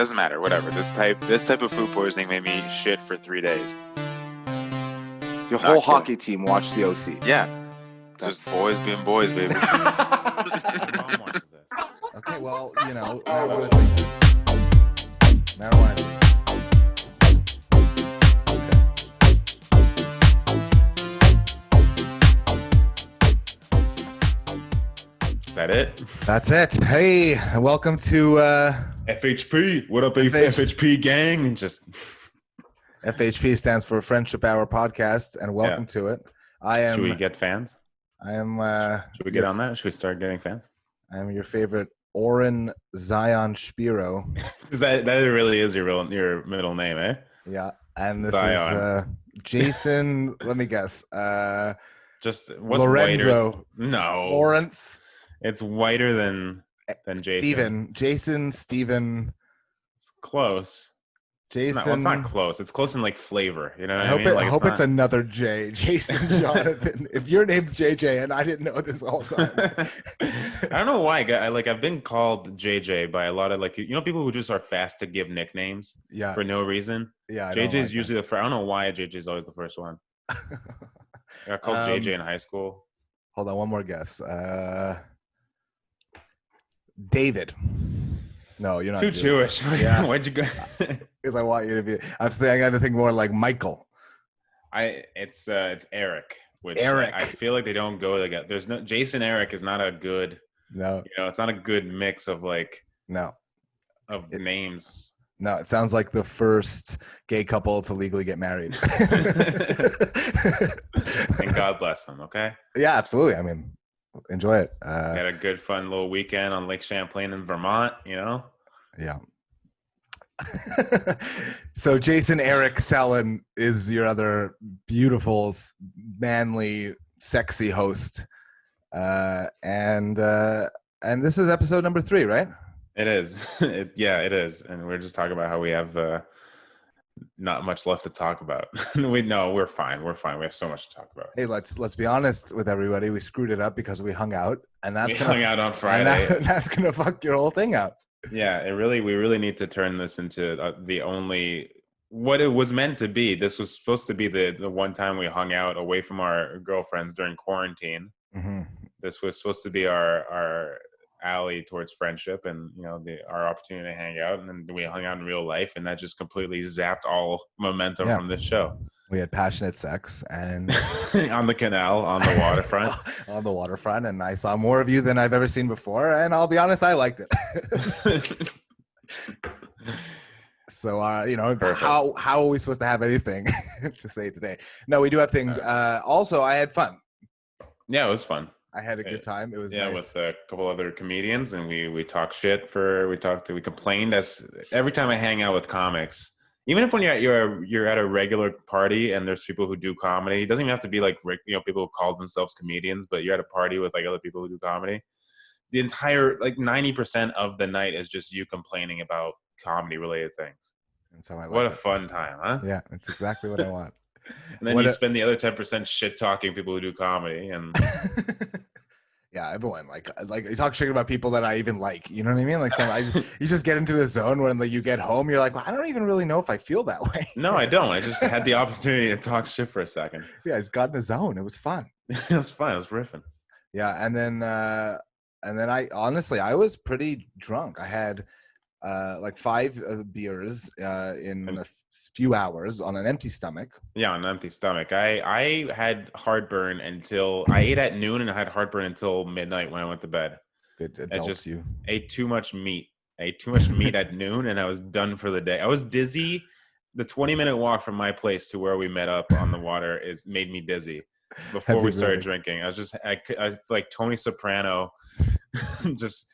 doesn't matter. Whatever. This type of food poisoning made me shit for 3 days. Your whole hockey team watched the OC. Yeah. Just boys being boys, baby. Okay, well, marijuana tea. Is that it? That's it. Hey, welcome to FHP. What up, FHP gang? Just FHP stands for Friendship Hour Podcast, and welcome to it. Should we get fans? I am. Should we get on that? Should we start getting fans? I am your favorite Oren Zion Spiro. that really is your middle name, eh? Yeah, and this Zion. is Jason. Let me guess. Just what's Lorenzo. whiter? No, Lawrence. It's whiter than Jason. Steven. It's close. Jason. It's not close. It's close in like flavor. You know what I mean? I hope it's another J. Jason Jonathan. If your name's JJ and I didn't know this all the time. I don't know why. I've been called JJ by a lot of people who just are fast to give nicknames for no reason. Yeah. JJ's usually the first. I don't know why JJ's always the first one. I got called JJ in high school. Hold on, one more guess. David. No, you're not. Too Jewish. Yeah. Why'd you go? Because I want you to be. I got to think more like Michael. It's Eric. Which Eric. I feel like they don't go together. There's no Jason Eric is not a good. No. It's not a good mix of names. No, it sounds like the first gay couple to legally get married. And God bless them. Okay. Yeah, absolutely. I mean, enjoy it. Had a good, fun little weekend on Lake Champlain in Vermont. Yeah. So Jason Eric Sellen is your other beautiful, manly, sexy host, and this is episode number 3, right? It is. It is. And we're just talking about how we have not much left to talk about. We're fine. We're fine. We have so much to talk about. Hey, let's be honest with everybody. We screwed it up because we hung out, and we hung out on Friday. And that's gonna fuck your whole thing up. Yeah, we really need to turn this into what it was meant to be. This was supposed to be the one time we hung out away from our girlfriends during quarantine. Mm-hmm. This was supposed to be our alley towards friendship and our opportunity to hang out, and then we hung out in real life, and that just completely zapped all momentum from this show. We had passionate sex and on the canal, on the waterfront. On the waterfront, and I saw more of you than I've ever seen before, and I'll be honest, I liked it. So how are we supposed to have anything to say today? No, we do have things. Also, I had fun. Yeah, it was fun. I had a good time. It was nice. With a couple other comedians, and we talked shit we complained as every time I hang out with comics, even if when you're at a regular party and there's people who do comedy, it doesn't even have to be like people who call themselves comedians, but you're at a party with like other people who do comedy. The entire 90% of the night is just you complaining about comedy related things. And so what a fun time, huh? Yeah, it's exactly what I want. And then spend the other 10% shit talking people who do comedy and yeah, everyone like you talk shit about people that I even like. You know what I mean? Like you just get into a zone when you get home, you're like, well, I don't even really know if I feel that way. No, I don't. I just had the opportunity to talk shit for a second. Yeah, I just got in a zone. It was fun. It was fun. It was riffing. Yeah, and then I honestly I was pretty drunk. I had 5 beers in a few hours on an empty stomach. Yeah, on an empty stomach. I had heartburn until I ate at noon, and I had heartburn until midnight when I went to bed. Good adults, I just you ate too much meat. I ate too much meat at noon, and I was done for the day. I was dizzy. The 20-minute walk from my place to where we met up on the water made me dizzy. Before we started drinking, I like Tony Soprano, just.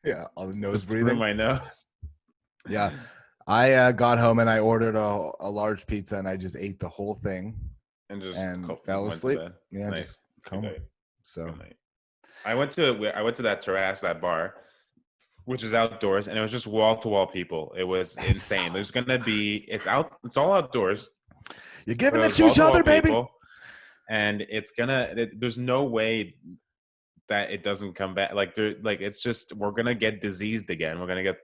Yeah, all the nose breathing. Through my nose. Yeah. I got home and I ordered a large pizza and I just ate the whole thing and fell asleep. Yeah, nice. Just come. So I went to that terrace, that bar, which is outdoors, and it was just wall to wall people. It was insane. There's gonna be it's all outdoors. You're giving it to each other, baby. And there's no way that it doesn't come back. It's just we're gonna get diseased again. We're gonna get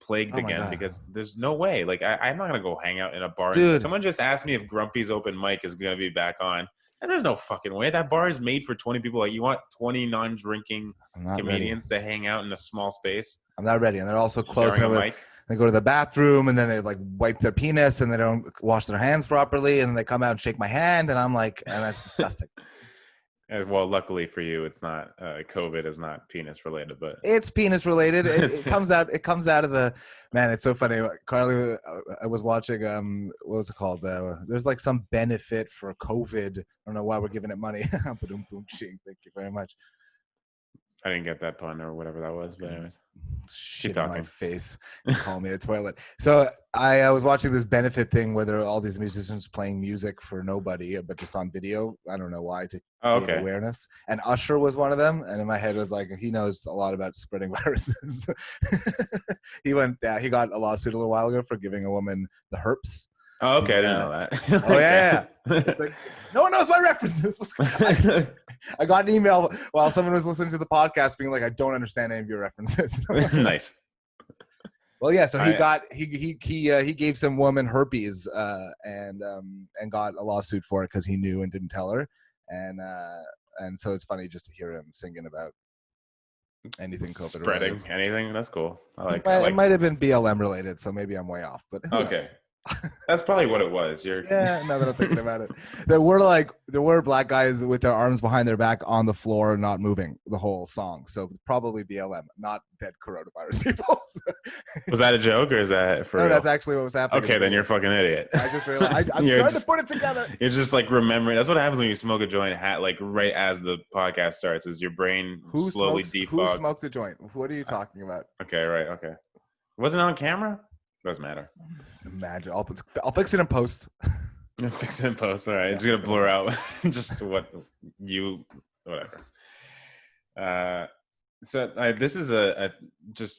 plagued Oh my again God. because there's no way. Like I'm not gonna go hang out in a bar. Dude. Someone just asked me if Grumpy's open mic is gonna be back on, and there's no fucking way. That bar is made for 20 people. Like you want 20 non-drinking I'm not comedians ready. to hang out in a small space. I'm not ready. And they're also Sharing closing a with. mic. They go to the bathroom and then they like wipe their penis and they don't wash their hands properly and then they come out and shake my hand and I'm like, and that's disgusting. Well, luckily for you, it's not COVID is not penis related, but It's penis related. It comes out. It comes out of the man. It's so funny. Carly, I was watching. What was it called? There's like some benefit for COVID. I don't know why we're giving it money. Thank you very much. I didn't get that pun or whatever that was. But anyways, Shit in my face. Call me a toilet. So I was watching this benefit thing where there are all these musicians playing music for nobody, but just on video. I don't know why, to create awareness. And Usher was one of them. And in my head was like, he knows a lot about spreading viruses. He got a lawsuit a little while ago for giving a woman the herpes. Oh, okay. I didn't know that. Oh, yeah. It's like, no one knows my references. I got an email while someone was listening to the podcast being like, I don't understand any of your references. Nice. Well, yeah, so he gave some woman herpes and got a lawsuit for it because he knew and didn't tell her. And so it's funny just to hear him singing about anything COVID spreading related. Anything. That's cool. It might have been BLM related, so maybe I'm way off. But okay. That's probably what it was. Yeah, now that I'm thinking about it. There were black guys with their arms behind their back on the floor, not moving the whole song. So probably BLM, not dead coronavirus people. Was that a joke or is that for real? That's actually what was happening. Okay, then you're a fucking idiot. I just realized I'm trying to put it together. You're just like remembering. That's what happens when you smoke a joint. Like right as the podcast starts, is your brain slowly defogs. Who smoked a joint? What are you talking about? Okay, right. Okay. Wasn't it on camera? Doesn't matter. Imagine. I'll fix it in post. Fix it in post. All right. Yeah, it's gonna blur out just whatever. This is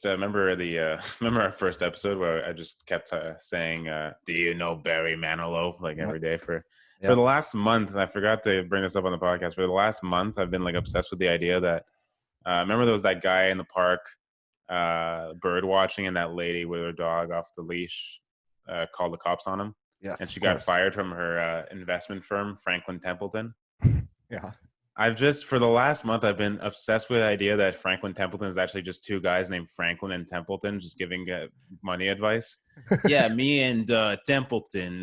remember our first episode where I just kept saying, "Do you know Barry Manilow?" Like every day for the last month. I forgot to bring this up on the podcast. For the last month, I've been like obsessed with the idea that remember there was that guy in the park. Bird watching and that lady with her dog off the leash called the cops on him. Yes, and she got fired from her investment firm, Franklin Templeton. Yeah. For the last month, I've been obsessed with the idea that Franklin Templeton is actually just two guys named Franklin and Templeton just giving money advice. Yeah, me and Templeton,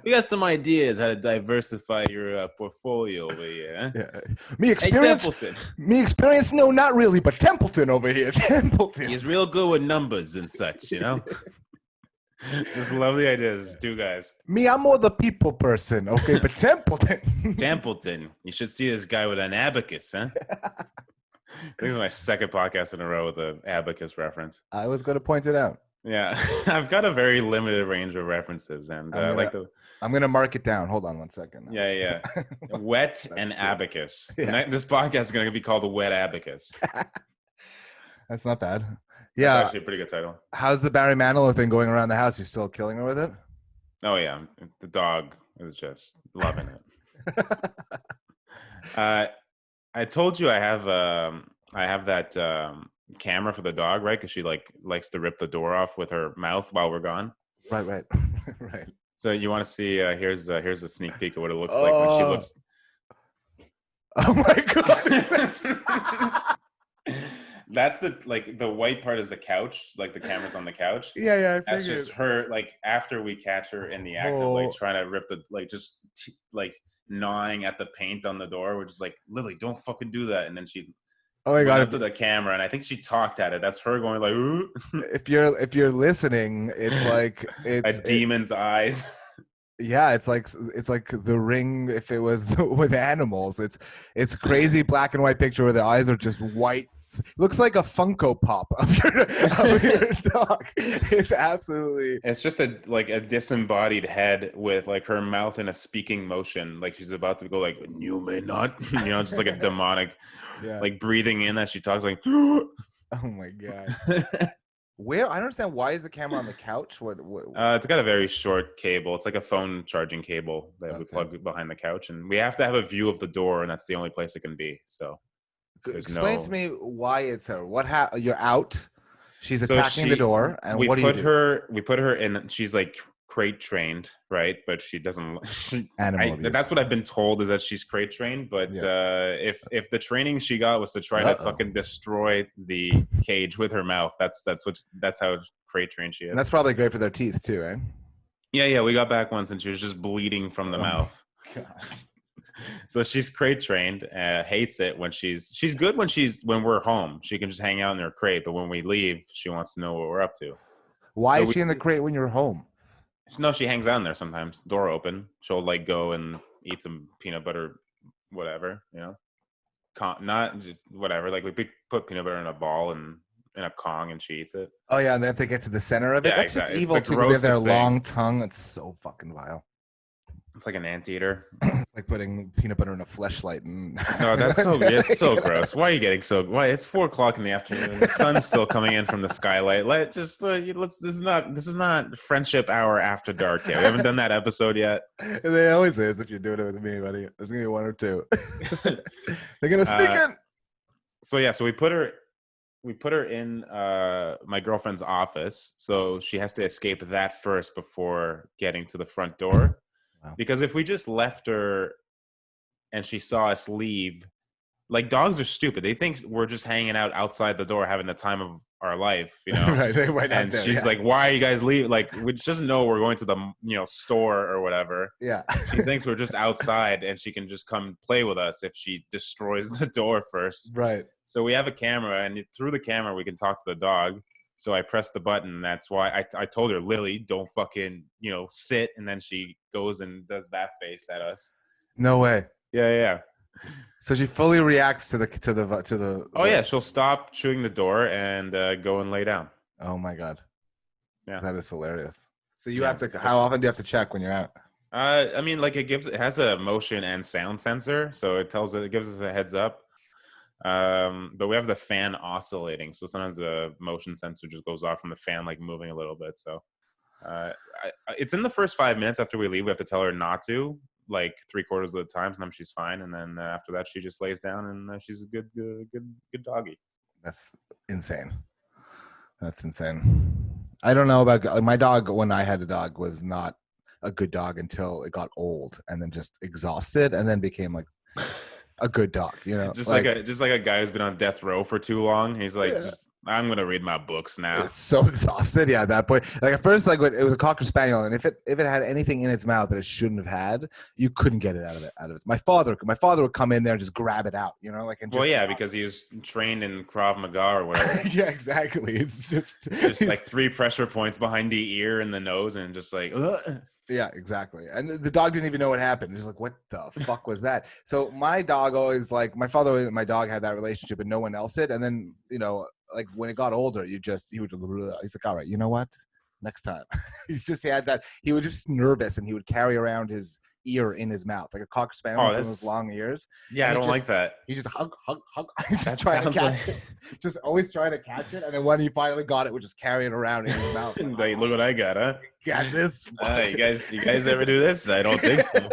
we got some ideas how to diversify your portfolio over here. Yeah. Me experience, no, not really, but Templeton over here. Templeton. He's real good with numbers and such, you know? Just love the idea. There's two guys. Me, I'm more the people person, okay? But Templeton. You should see this guy with an abacus, huh? This is my second podcast in a row with an abacus reference. I was going to point it out. Yeah, I've got a very limited range of references, and I'm gonna mark it down. Hold on one second. Yeah. Wet and abacus. Yeah. This podcast is gonna be called the Wet Abacus. That's not bad. Yeah, that's actually a pretty good title. How's the Barry Manilow thing going around the house? You still killing her with it? Oh yeah, the dog is just loving it. I told you I have that camera for the dog, right? Because she likes to rip the door off with her mouth while we're gone. Right. So you want to see? Here's a sneak peek of what it looks like when she looks. Oh my god! That's the white part is the couch, like the camera's on the couch. Yeah. That's just her, like after we catch her in the act of like trying to rip the gnawing at the paint on the door. We're just like, Lily, don't fucking do that. And then she went up to the camera, and I think she talked at it. That's her going like, ooh. If you're listening, it's like it's a demon's eyes. Yeah, it's like The Ring if it was with animals. It's crazy black and white picture where the eyes are just white. It looks like a Funko Pop of your dog. It's absolutely. It's just a disembodied head with like her mouth in a speaking motion, like she's about to go like, you may not, just like a demonic, like breathing in as she talks like. Oh my god. Where I don't understand, why is the camera on the couch? What? It's got a very short cable. It's like a phone charging cable that we plug behind the couch, and we have to have a view of the door, and that's the only place it can be. So. Explain to me why it's her. You're out? She's So attacking the door, and we what do you put do? her. We put her in. She's like crate trained, right? But she doesn't. Animal abuse. That's what I've been told is that she's crate trained. But if the training she got was to try to fucking destroy the cage with her mouth, that's how crate trained she is. And that's probably great for their teeth too, right? Yeah. We got back once, and she was just bleeding from the mouth. God. So she's crate trained. Hates it when she's good when we're home. She can just hang out in her crate, but when we leave, she wants to know what we're up to. Why is she in the crate when you're home? No, she hangs out in there sometimes. Door open. She'll like go and eat some peanut butter, whatever, you know. Not just whatever. Like we put peanut butter in a ball and in a Kong, and she eats it. Oh yeah, and they have to get to the center of it. Yeah, That's exactly. just evil It's the too. They have their grossest thing. long tongue. It's so fucking vile. It's like an anteater. It's like putting peanut butter in a fleshlight. And No, that's it's so gross. Why are you getting so? Why it's 4:00 in the afternoon? The sun's still coming in from the skylight. Let's. This is not friendship hour after dark yet. We haven't done that episode yet. They always is if you're doing it with me, buddy. There's gonna be one or two. They're gonna sneak in. So we put her in my girlfriend's office, so she has to escape that first before getting to the front door. Wow. Because if we just left her and she saw us leave, like dogs are stupid. They think we're just hanging out outside the door having the time of our life, you know. Right. And she's like, "Why are you guys leaving?" Like, we just know we're going to the store or whatever. Yeah. She thinks we're just outside, and she can just come play with us if she destroys the door first. Right. So we have a camera, and through the camera we can talk to the dog. So I pressed the button. That's why I told her, Lily, don't fucking sit. And then she goes and does that face at us. No way. Yeah. So she fully reacts to the. Oh yeah, she'll stop chewing the door and go and lay down. Oh my god. Yeah, that is hilarious. So you have to. How often do you have to check when you're out? I mean, like it has a motion and sound sensor, so it gives us a heads up. But we have the fan oscillating, so sometimes the motion sensor just goes off from the fan, like moving a little bit. So it's in the first 5 minutes after we leave. We have to tell her not to, like 3/4 of the time. Sometimes she's fine, and then after that, she just lays down, and she's a good doggy. That's insane. That's insane. I don't know about my dog. When I had a dog, was not a good dog until it got old, and then just exhausted, and then became like a good dog. Just like a guy who's been on death row for too long. He's like, I'm gonna read my books now. It's so exhausted. Yeah, at that point, like at first, like it was a Cocker Spaniel, and if it had anything in its mouth that it shouldn't have had, you couldn't get it out of it. My father would come in there and just grab it out. Because he was trained in Krav Maga or whatever. Yeah, exactly. It's just like 3 pressure points behind the ear and the nose, and just like. Ugh. Yeah, exactly. And the dog didn't even know what happened. He's like, what the fuck was that? So my dog always, like, my father and my dog had that relationship and no one else did. And then, like when it got older, he's like, all right, you know what? Next time. He had that. He was just nervous and he would carry around his ear in his mouth, like a Cocker Spaniel with those long ears. Yeah, I don't like that. He just hug. Just trying to catch it. Just always trying to catch it. And then when he finally got it, would just carry it around in his mouth. Like, look what I got, huh? Got this. You guys ever do this? I don't think so.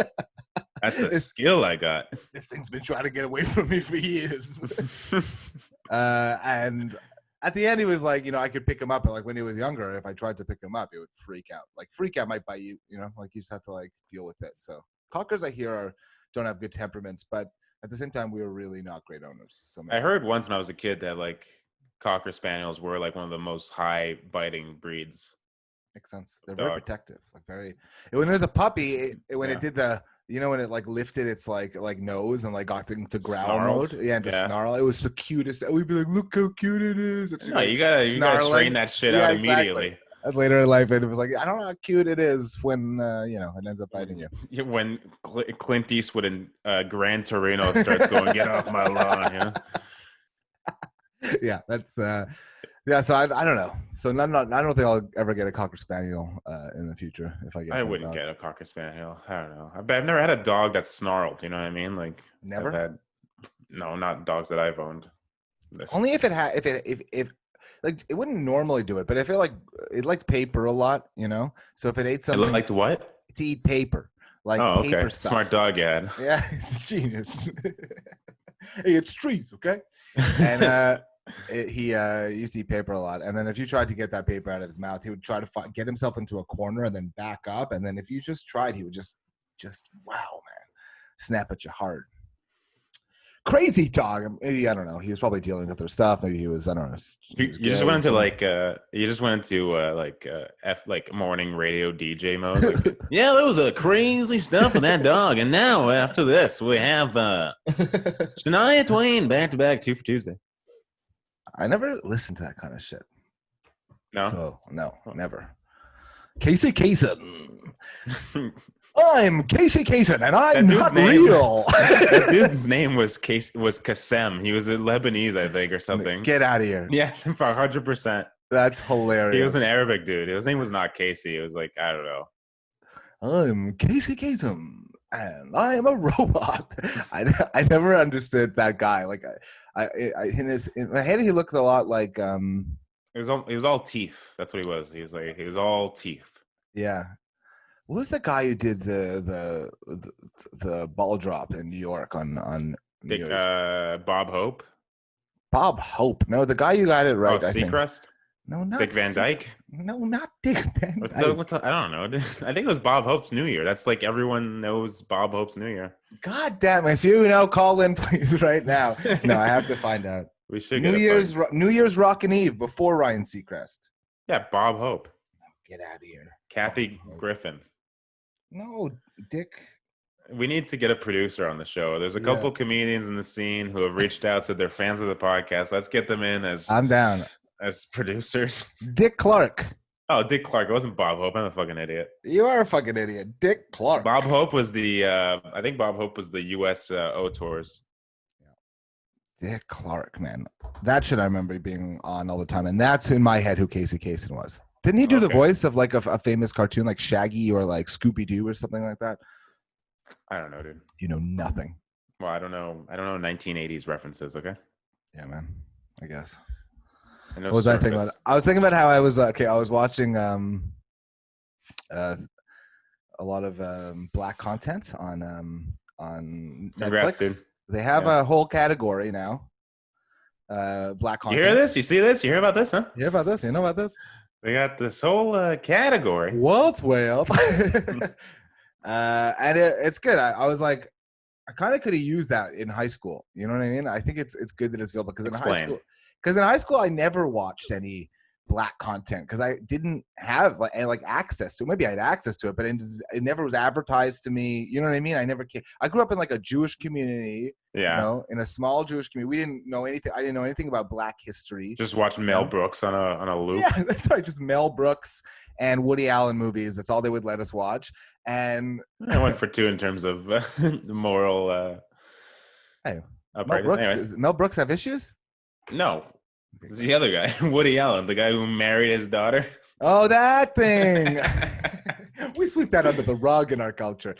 That's a skill I got. This thing's been trying to get away from me for years. And at the end, he was like, I could pick him up. But like when he was younger, if I tried to pick him up, he would freak out. Like freak out might bite you, like you just have to like deal with it. So Cockers, I hear, don't have good temperaments, but at the same time, we were really not great owners. So I heard once when I was a kid that like Cocker Spaniels were like one of the most high biting breeds. Makes sense. They're very protective. Like when there's a puppy, it did the, when it like lifted its like nose and like got into growl mode, and to snarl. It was the cutest. We'd be like, look how cute it is. It's no, you gotta train that shit out immediately. Exactly. And later in life, it was like, I don't know how cute it is when it ends up biting you. When Clint Eastwood in Gran Torino starts going, get off my lawn, Yeah, that's so I don't know. So I don't think I'll ever get a Cocker Spaniel in the future. If I wouldn't get a Cocker Spaniel. I don't know. I've never had a dog that snarled. You know what I mean? Like never. No, not dogs that I've owned. Only if if like it wouldn't normally do it, but I feel like it liked paper a lot. So if it ate something, it liked what? To eat paper. Like paper stuff. Smart dog, yeah, it's genius. Hey, it's trees, okay? And he used to eat paper a lot, and then if you tried to get that paper out of his mouth, he would try to get himself into a corner and then back up, and then if you just tried, he would just wow, man, snap at you hard. Crazy dog. Maybe I don't know. He was probably dealing with their stuff. Maybe he was. I don't know. You just went into like morning radio DJ mode. Like, yeah, there was a crazy stuff with that dog, and now after this we have Shania Twain back to back 2 for Tuesday. I never listened to that kind of shit. No, So no, never. Casey Kasem. I'm Casey Kasem, and I'm not real. That dude's name was Kasem. He was a Lebanese, I think, or something. Get out of here. Yeah, 100%. That's hilarious. He was an Arabic dude. His name was not Casey. It was like, I don't know. I'm Casey Kasem, and I am a robot. I never understood that guy. Like, in my head, he looked a lot like He was all teeth. That's what he was. He was all teeth. Yeah. What was the guy who did the ball drop in New York on New Year's? Bob Hope. Bob Hope. No, the guy who got it right. Oh, I think. Seacrest. No, not Dick Van Dyke. No, not Dick Van Dyke. I don't know. I think it was Bob Hope's New Year. That's like everyone knows Bob Hope's New Year. God damn! If you know, call in please right now. No, I have to find out. We should New Year's Rockin' Eve before Ryan Seacrest. Yeah, Bob Hope. Get out of here. Kathy Griffin. No, Dick. We need to get a producer on the show. There's a couple comedians in the scene who have reached out, said they're fans of the podcast. Let's get them in as I'm down. As producers. Dick Clark. Oh, Dick Clark. It wasn't Bob Hope. I'm a fucking idiot. You are a fucking idiot. Dick Clark. Bob Hope was the I think Bob Hope was the US O tours. Dick Clark, man. That shit I remember being on all the time. And that's in my head who Casey Kasem was. Didn't he do the voice of like a famous cartoon like Shaggy or like Scooby-Doo or something like that? I don't know, dude. You know nothing. Well, I don't know 1980s references, okay? Yeah, man. I guess. What was I thinking about? I was thinking about how I was I was watching a lot of black content on Congrats, Netflix. dude. They have a whole category now. Black content. You hear this? You see this? You hear about this, huh? You hear about this? You know about this? They got this whole category. What's way up? And it's good. I was like, I kind of could have used that in high school. You know what I mean? I think it's good that it's available because in high school I never watched any black content because I didn't have like access to it. Maybe I had access to it, but it never was advertised to me. You know what I mean? I grew up in like a Jewish community. Yeah. You know, in a small Jewish community. We didn't know anything. I didn't know anything about black history. Just watching Mel Brooks on a loop. Yeah, that's right. Just Mel Brooks and Woody Allen movies. That's all they would let us watch. And I went for 2 in terms of moral. Hey, uprightness. Does Mel Brooks have issues? No. It's the other guy, Woody Allen, the guy who married his daughter. Oh, that thing. We sweep that under the rug in our culture.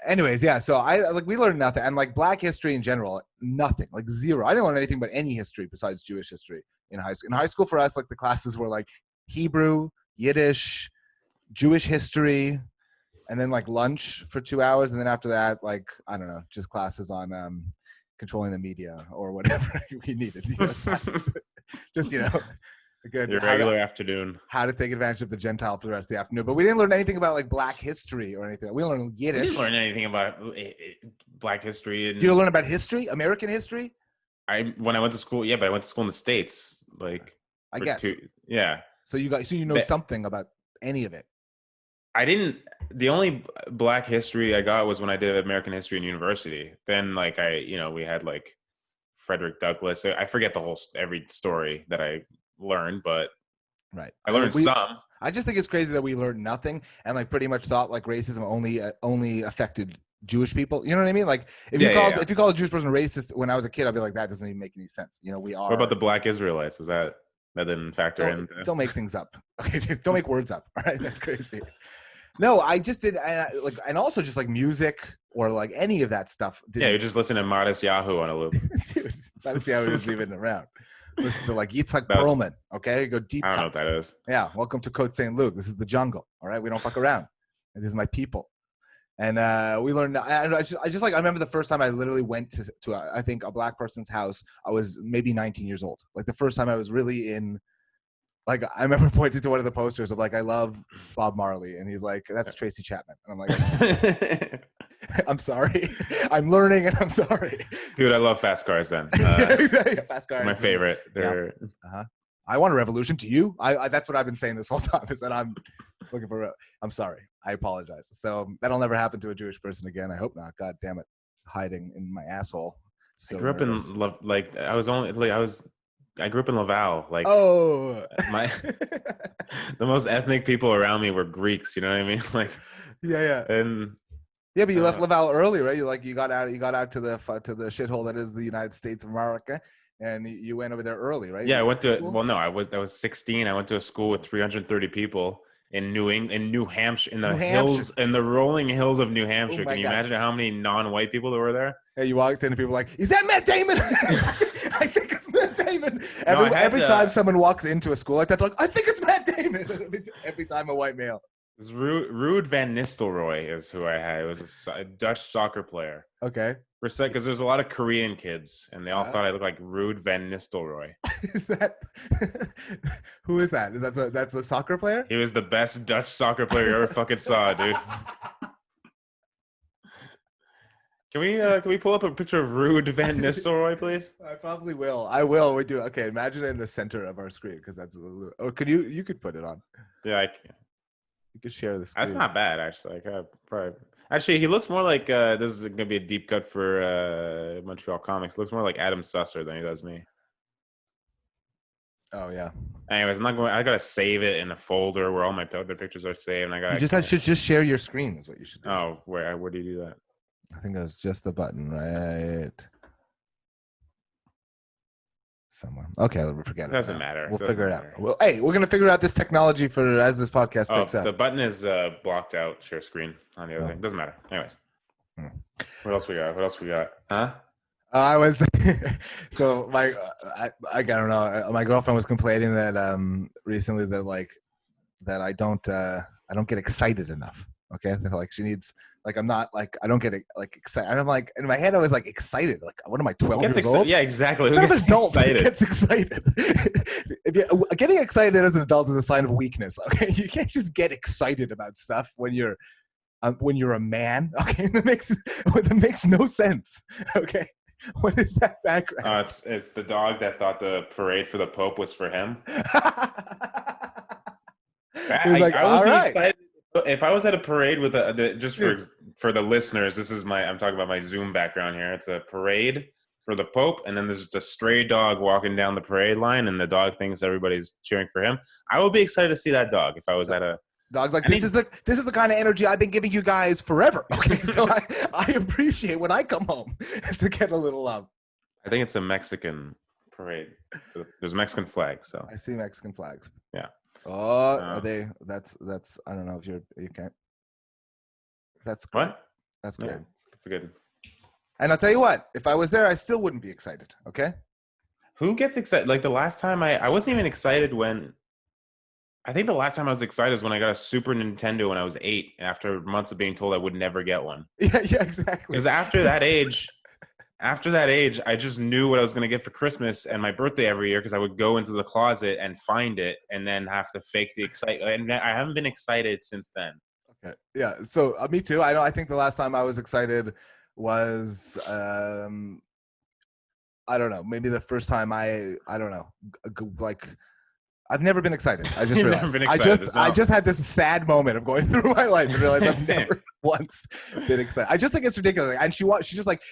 Anyways, yeah. So we learned nothing, and like black history in general, nothing, like zero. I didn't learn anything about any history besides Jewish history in high school. In high school, for us, like the classes were like Hebrew, Yiddish, Jewish history, and then like lunch for 2 hours, and then after that, like I don't know, just classes on controlling the media or whatever we needed. You know, just a good your regular afternoon. How to take advantage of the Gentile for the rest of the afternoon. But we didn't learn anything about like black history or anything. We learned Yiddish. We didn't learn anything about black history. Did you learn about history, American history? When I went to school, but I went to school in the States. Like I guess. Yeah. So you know something about any of it. I didn't. The only black history I got was when I did American history in university. Then like we had like Frederick Douglass. I forget every story that I learned, but right. I learned some. I just think it's crazy that we learned nothing and like pretty much thought like racism only affected Jewish people. You know what I mean? Like if you call a Jewish person racist when I was a kid, I'd be like, that doesn't even make any sense. You know, we are. What about the black Israelites? Was that didn't factor in? Don't make things up. Okay, don't make words up. All right, that's crazy. No, I just did, and also just like music or like any of that stuff. Yeah, you're just listening to Modest Yahoo on a loop. Dude, Modest Yahoo isn't even around. Listen to like Yitzhak Perlman, okay? Go deep. I don't cuts. know what that is. Yeah, welcome to Côte St. Luc. This is the jungle, all right? We don't fuck around. This is my people. And we learned. I remember the first time I literally went to I think a black person's house. I was maybe 19 years old. Like the first time I was really in. Like I remember pointing to one of the posters of like I love Bob Marley, and he's like, "That's Tracy Chapman," and I'm like, "I'm sorry, I'm learning, and I'm sorry." Dude, I love fast cars. Then fast cars, my favorite. Yeah. I want a revolution. Do you? I that's what I've been saying this whole time. Is that I'm looking for. I'm sorry. I apologize. So that'll never happen to a Jewish person again. I hope not. God damn it, hiding in my asshole. So I grew up in I grew up in Laval. Like, the most ethnic people around me were Greeks. You know what I mean? Like, yeah. And yeah, but you left Laval early, right? You got out to the shithole that is the United States of America, and you went over there early, right? Yeah, I went to. Well, no, I was 16. I went to a school with 330 people in New Hampshire, in the hills, in the rolling hills of New Hampshire. Can you imagine how many non-white people there were there? Hey, you walked in and people were like, "Is that Matt Damon?" I think it's Matt Damon. Every time someone walks into a school like that, they're like, "I think it's Matt Damon." Every time a white male. Ruud van Nistelrooy is who I had. It was a Dutch soccer player. Okay. Because there's a lot of Korean kids, and they all thought I looked like Ruud van Nistelrooy. Is that who is that? That's a soccer player? He was the best Dutch soccer player you ever fucking saw, dude. Can we pull up a picture of Ruud van Nistelrooy, please? I probably will. I will. We do. Okay, imagine it in the center of our screen because that's a little. Or could you could put it on? Yeah, I can. You could share the screen. That's not bad, actually. Actually, he looks more like this is gonna be a deep cut for Montreal Comics. Looks more like Adam Susser than he does me. Oh yeah. Anyways, I'm not going. I gotta save it in a folder where all my other pictures are saved. And should just share your screen is what you should do. Oh, where do you do that? I think it was just a button, right? Somewhere. Okay, forget it. Doesn't matter. We'll figure it out. Well, hey, we're gonna figure out this technology for as this podcast picks up. The button is blocked out. Share screen on the other thing. Doesn't matter. Anyways, what else we got? Huh? I was so I don't know. My girlfriend was complaining that recently that I don't get excited enough. Okay, like she needs I'm not I don't get excited. And I'm like in my head I was excited. Like what am I 12 years old? Yeah, exactly. Who gets excited? Gets excited. Getting excited as an adult is a sign of weakness. Okay, you can't just get excited about stuff when you're a man. Okay, that makes no sense. Okay. What is that background? It's the dog that thought the parade for the Pope was for him. He was like, all right. Excited. If I was at a parade with for the listeners, I'm talking about my Zoom background here. It's a parade for the Pope, and then there's just a stray dog walking down the parade line, and the dog thinks everybody's cheering for him. I would be excited to see that dog if I was at a. Dog's like, this is the kind of energy I've been giving you guys forever. Okay, so I appreciate when I come home to get a little love. I think it's a Mexican parade. There's a Mexican flag, so I see Mexican flags. Yeah. Oh, are they? That's. I don't know if you can't. That's good. What? That's good. Yeah, it's good. And I'll tell you what. If I was there, I still wouldn't be excited. Okay. Who gets excited? Like the last time I wasn't even excited when. I think the last time I was excited is when I got a Super Nintendo when I was 8. After months of being told I would never get one. Yeah, exactly. Because after that age, I just knew what I was going to get for Christmas and my birthday every year because I would go into the closet and find it and then have to fake the excitement. And I haven't been excited since then. Okay. Yeah. So me too. I think the last time I was excited was, I don't know, maybe the first time I don't know, I've never been excited. I just realized. I just had this sad moment of going through my life and realized I've never once been excited. I just think it's ridiculous. And she's just like,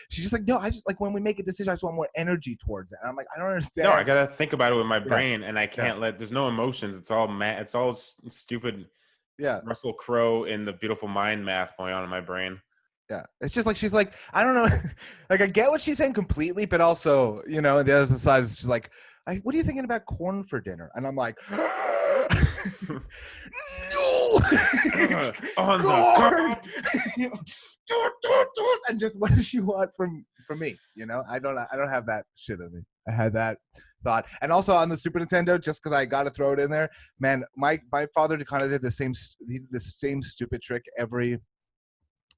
no, I just when we make a decision, I just want more energy towards it. And I'm like, I don't understand. No, I gotta think about it with my brain, and I can't there's no emotions. It's all it's all stupid. Yeah. Russell Crowe in The Beautiful Mind math going on in my brain. Yeah, it's just she's like, I don't know, I get what she's saying completely, but also, the other side is she's like, what are you thinking about corn for dinner? And I'm like, no, corn. And just what does she want from me? I don't have that shit in me. I had that thought, and also on the Super Nintendo, just because I got to throw it in there, man. My father kind of did the same stupid trick every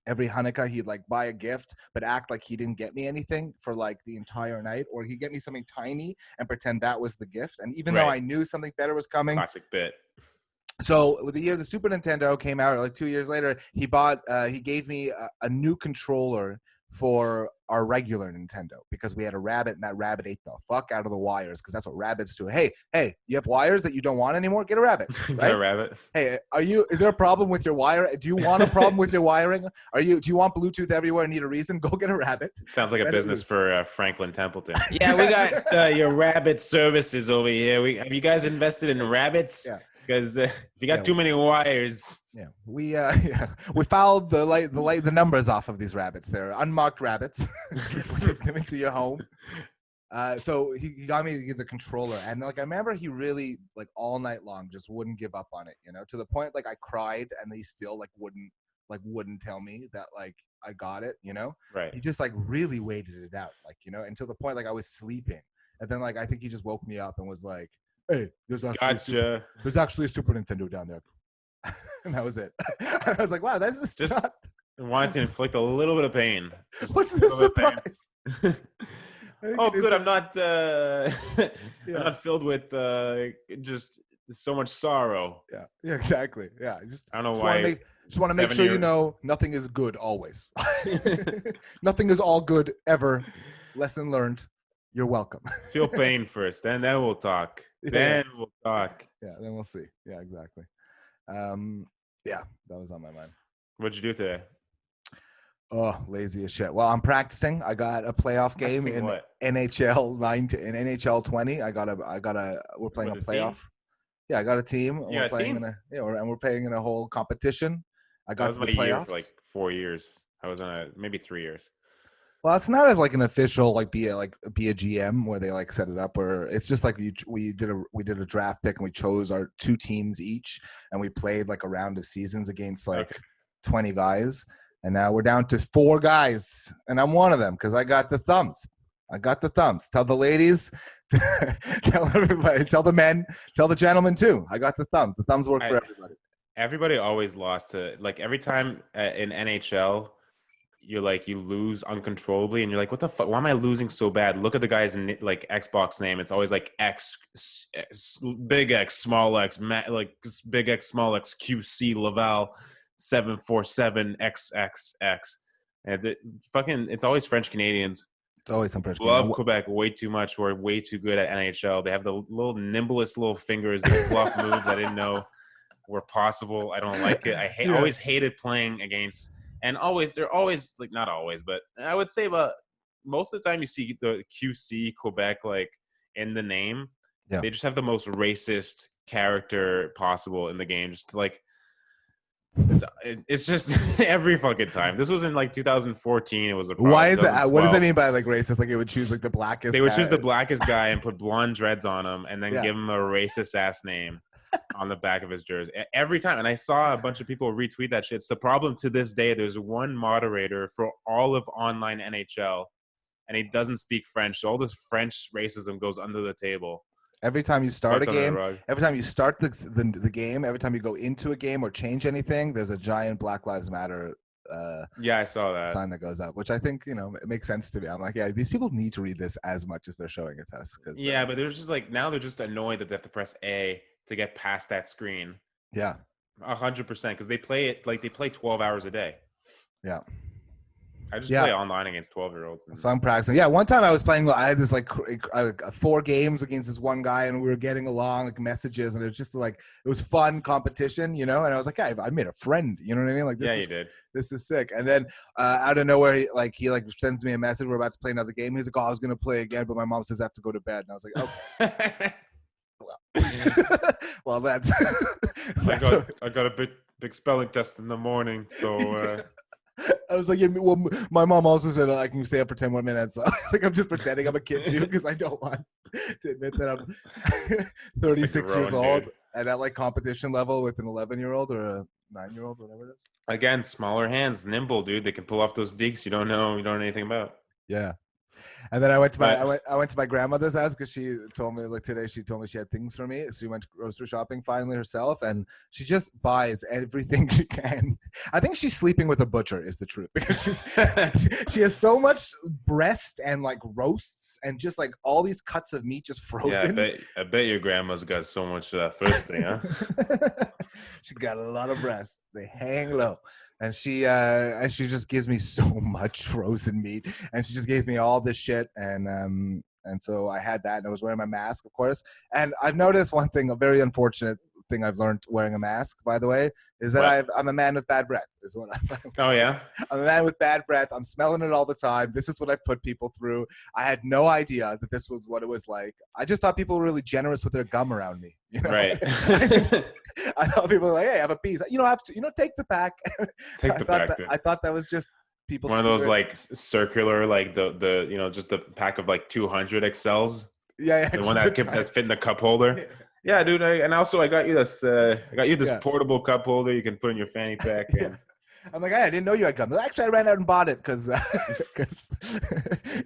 every Hanukkah he'd like buy a gift but act like he didn't get me anything for like the entire night, or he'd get me something tiny and pretend that was the gift. And even though Right. I knew something better was coming, Classic bit. so with the year the Super Nintendo came out, like 2 years later, he gave me a new controller for our regular Nintendo because we had a rabbit, and that rabbit ate the fuck out of the wires because that's what rabbits do. Hey, you have wires that you don't want anymore? Get a rabbit, Got right? a rabbit. Hey, is there a problem with your wire? Do you want a problem with your wiring? Do you want Bluetooth everywhere and need a reason? Go get a rabbit. Sounds like a Let it business loose. for Franklin Templeton. Yeah, we got your rabbit services over here. Have you guys invested in rabbits? Yeah. Because if you got too many wires, Yeah, we fouled the numbers off of these rabbits. They're unmarked rabbits. We come into your home. So he got me the controller, and like I remember he really like all night long just wouldn't give up on it, to the point like I cried, and he still wouldn't tell me that like I got it, Right. He just like really waited it out, like until the point like I was sleeping, and then like I think he just woke me up and was like, "Hey, there's actually a Super Nintendo down there," and that was it. And I was like, "Wow, that's just wanted to inflict a little bit of pain. What's the surprise?" Oh, good. I'm not. I'm not filled with just so much sorrow. Yeah, exactly. Yeah, I don't know why. Just want to make sure nothing is good always. Nothing is all good ever. Lesson learned. You're welcome. Feel pain first, and then we'll talk. Then we'll talk. Yeah, then we'll see. Yeah, exactly. Yeah, that was on my mind. What'd you do today? Oh, lazy as shit. Well, I'm practicing. I got a playoff game in NHL 9 in NHL 20. We're playing a playoff. Team? Yeah, I got a team. Yeah, we're playing we're playing in a whole competition. I got to the playoffs. Year for like 4 years. I was on maybe 3 years. Well, it's not as like an official be a GM where they like set it up, where it's just like we did a draft pick and we chose our 2 teams each, and we played like a round of seasons against 20 guys, and now we're down to 4 guys, and I'm one of them because I got the thumbs. Tell the ladies, tell everybody, tell the men, tell the gentlemen too. I got the thumbs. The thumbs work for everybody. Everybody always lost to every time in NHL. You lose uncontrollably, and you're like, what the fuck? Why am I losing so bad? Look at the guy's Xbox name. It's always like X, big X, small X, big X, small X, QC Laval 747 XXX, and it's always French Canadians. It's always some French. Love Quebec way too much. We're way too good at NHL. They have the nimblest little fingers. They fluff moves I didn't know were possible. I don't like it. I always hated playing against. And they're always not always, but I would say about most of the time you see the QC Quebec in the name. Yeah. They just have the most racist character possible in the game. Just it's just every fucking time. This was in 2014. It was a problem. Why is that? What does that mean by racist? It would choose the blackest. They would choose the blackest guy and put blonde dreads on him, and then give him a racist ass name on the back of his jersey every time. And I saw a bunch of people retweet that shit. It's the problem to this day. There's one moderator for all of online NHL, and he doesn't speak French. So all this French racism goes under the table. Every time you start a game, every time you start the game, every time you go into a game or change anything, there's a giant Black Lives Matter I saw that sign that goes up, which I think it makes sense to me. I'm like, these people need to read this as much as they're showing it to us. But there's just now they're just annoyed that they have to press A to get past that screen. Yeah, 100%, because they play it they play 12 hours a day. Yeah. I just play online against 12-year-olds. So I'm practicing. Yeah, one time I was playing. I had this 4 games against this one guy, and we were getting along messages, and it was just it was fun competition, And I was like, I made a friend. You know what I mean? You did. This is sick. And then out of nowhere, he sends me a message. We're about to play another game. He's like, I was gonna play again, but my mom says I have to go to bed. And I was like, okay. Well, that's. I got a big spelling test in the morning, so. I was like, my mom also said I can stay up for 10 more minutes. So, I'm just pretending I'm a kid too, because I don't want to admit that I'm 36 years old and at competition level with an 11-year-old or a 9-year-old, whatever it is. Again, smaller hands, nimble, dude. They can pull off those dekes you don't know anything about. Yeah. And then I went to my But- I went to my grandmother's house because she told me like today she told me she had things for me. So she went grocery shopping finally herself, and she just buys everything she can. I think she's sleeping with a butcher is the truth because she has so much breast and like roasts and just like all these cuts of meat just frozen. Yeah, I bet your grandma's got so much of that first thing, huh? She got a lot of breasts. They hang low. And she just gives me so much frozen meat, and she just gave me all this shit, and so I had that, and I was wearing my mask, of course. And I've noticed one thing, a very unfortunate thing I've learned wearing a mask, by the way, is that What? I'm a man with bad breath. Is what Oh yeah. I'm a man with bad breath. I'm smelling it all the time. This is what I put people through. I had no idea that this was what it was like. I just thought people were really generous with their gum around me. You know? Right. I thought people were like, "Hey, have a piece." You don't have to. Take the pack. Take the pack. I thought that was just people. One of those like circular, like the just the pack of like 200 XLs. Yeah, The one that fit in the cup holder. Yeah, dude. And also I got you this portable cup holder you can put in your fanny pack. And Yeah. I'm like, hey, I didn't know you had gum. Actually, I ran out and bought it because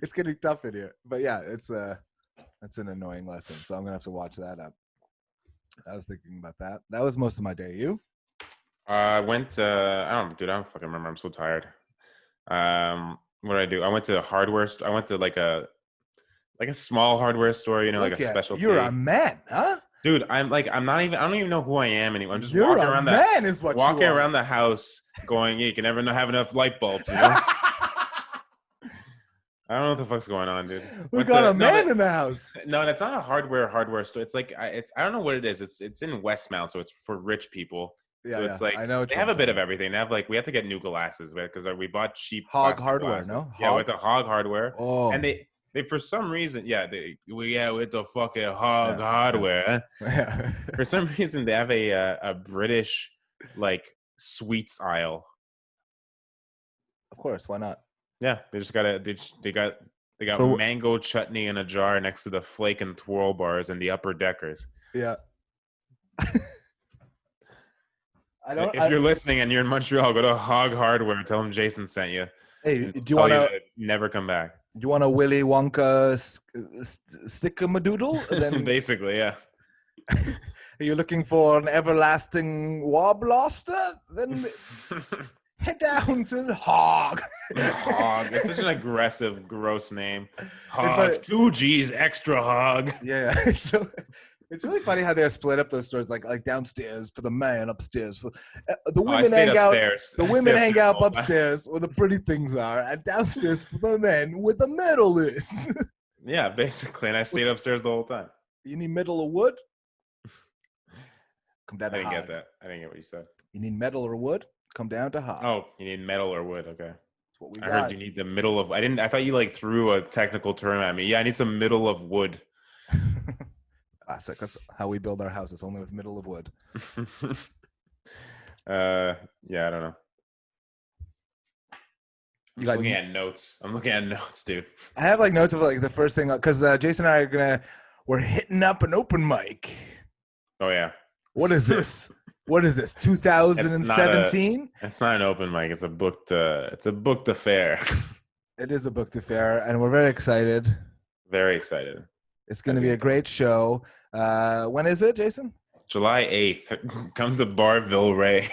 it's getting tough in here. But yeah, it's an annoying lesson, so I'm gonna have to watch that up. I was thinking about that. That was most of my day. You? I went. I don't, dude. I don't fucking remember. I'm so tired. What did I do? I went to a hardware. I went to like a small hardware store. Like a specialty. You're a man, huh? Dude, I'm not even. I don't even know who I am anymore. I'm just You're walking a around man, is what walking you are. around the house, going, "Yeah, you can never have enough light bulbs." You know? I don't know what the fuck's going on, dude. We got a man in the house. No, that's not a hardware store. It's like I don't know what it is. It's in Westmount, so it's for rich people. Yeah, So it's like I know. they have a bit of everything. They have like we have to get new glasses because we bought cheap Hog plastic hardware, glasses. no? Yeah, Hog? with the Hog hardware. Oh, And they for some reason, with the fucking Hog hardware. Yeah. For some reason, they have a British like sweets aisle. Of course, why not? Yeah, they just they got For- mango chutney in a jar next to the flake and twirl bars and the upper deckers. Yeah. If you're listening and you're in Montreal, go to Hog Hardware. Tell them Jason sent you. Hey, and do you tell want to? to never come back? Do you want a Willy Wonka stick-a-madoodle? Then Basically, yeah. are you looking for an everlasting wobloster? Then head down to Hog. Hog. It's such an aggressive, gross name. funny. Hog. 2 G's extra hog. Yeah. So it's really funny how they're split up those stores, like downstairs for the man, upstairs for the I women stayed hang out. upstairs. The I women stayed hang out all night. upstairs where the pretty things are, and downstairs for the men where the metal is. Yeah, basically. And I stayed upstairs the whole time. You need metal or wood? Come down I to didn't Hog. get that. I didn't get what you said. You need metal or wood? Come down to Hog. Oh, you need metal or wood. Okay. That's what we I got. heard you need the middle of. I thought you like threw a technical term at me. Yeah, I need some middle of wood. Classic. That's how we build our houses, only with middle of wood. Yeah, I don't know. I'm You just got looking at notes. I'm looking at notes, dude. I have like notes of like the first thing because Jason and I we're hitting up an open mic. Oh yeah, What is this? What is this? 2017? it's not an open mic. It's a booked. It's a booked affair. It is a booked affair, and we're very excited. Very excited. It's going to be a great show. When is it, Jason? July 8th. Come to Bar Villeray.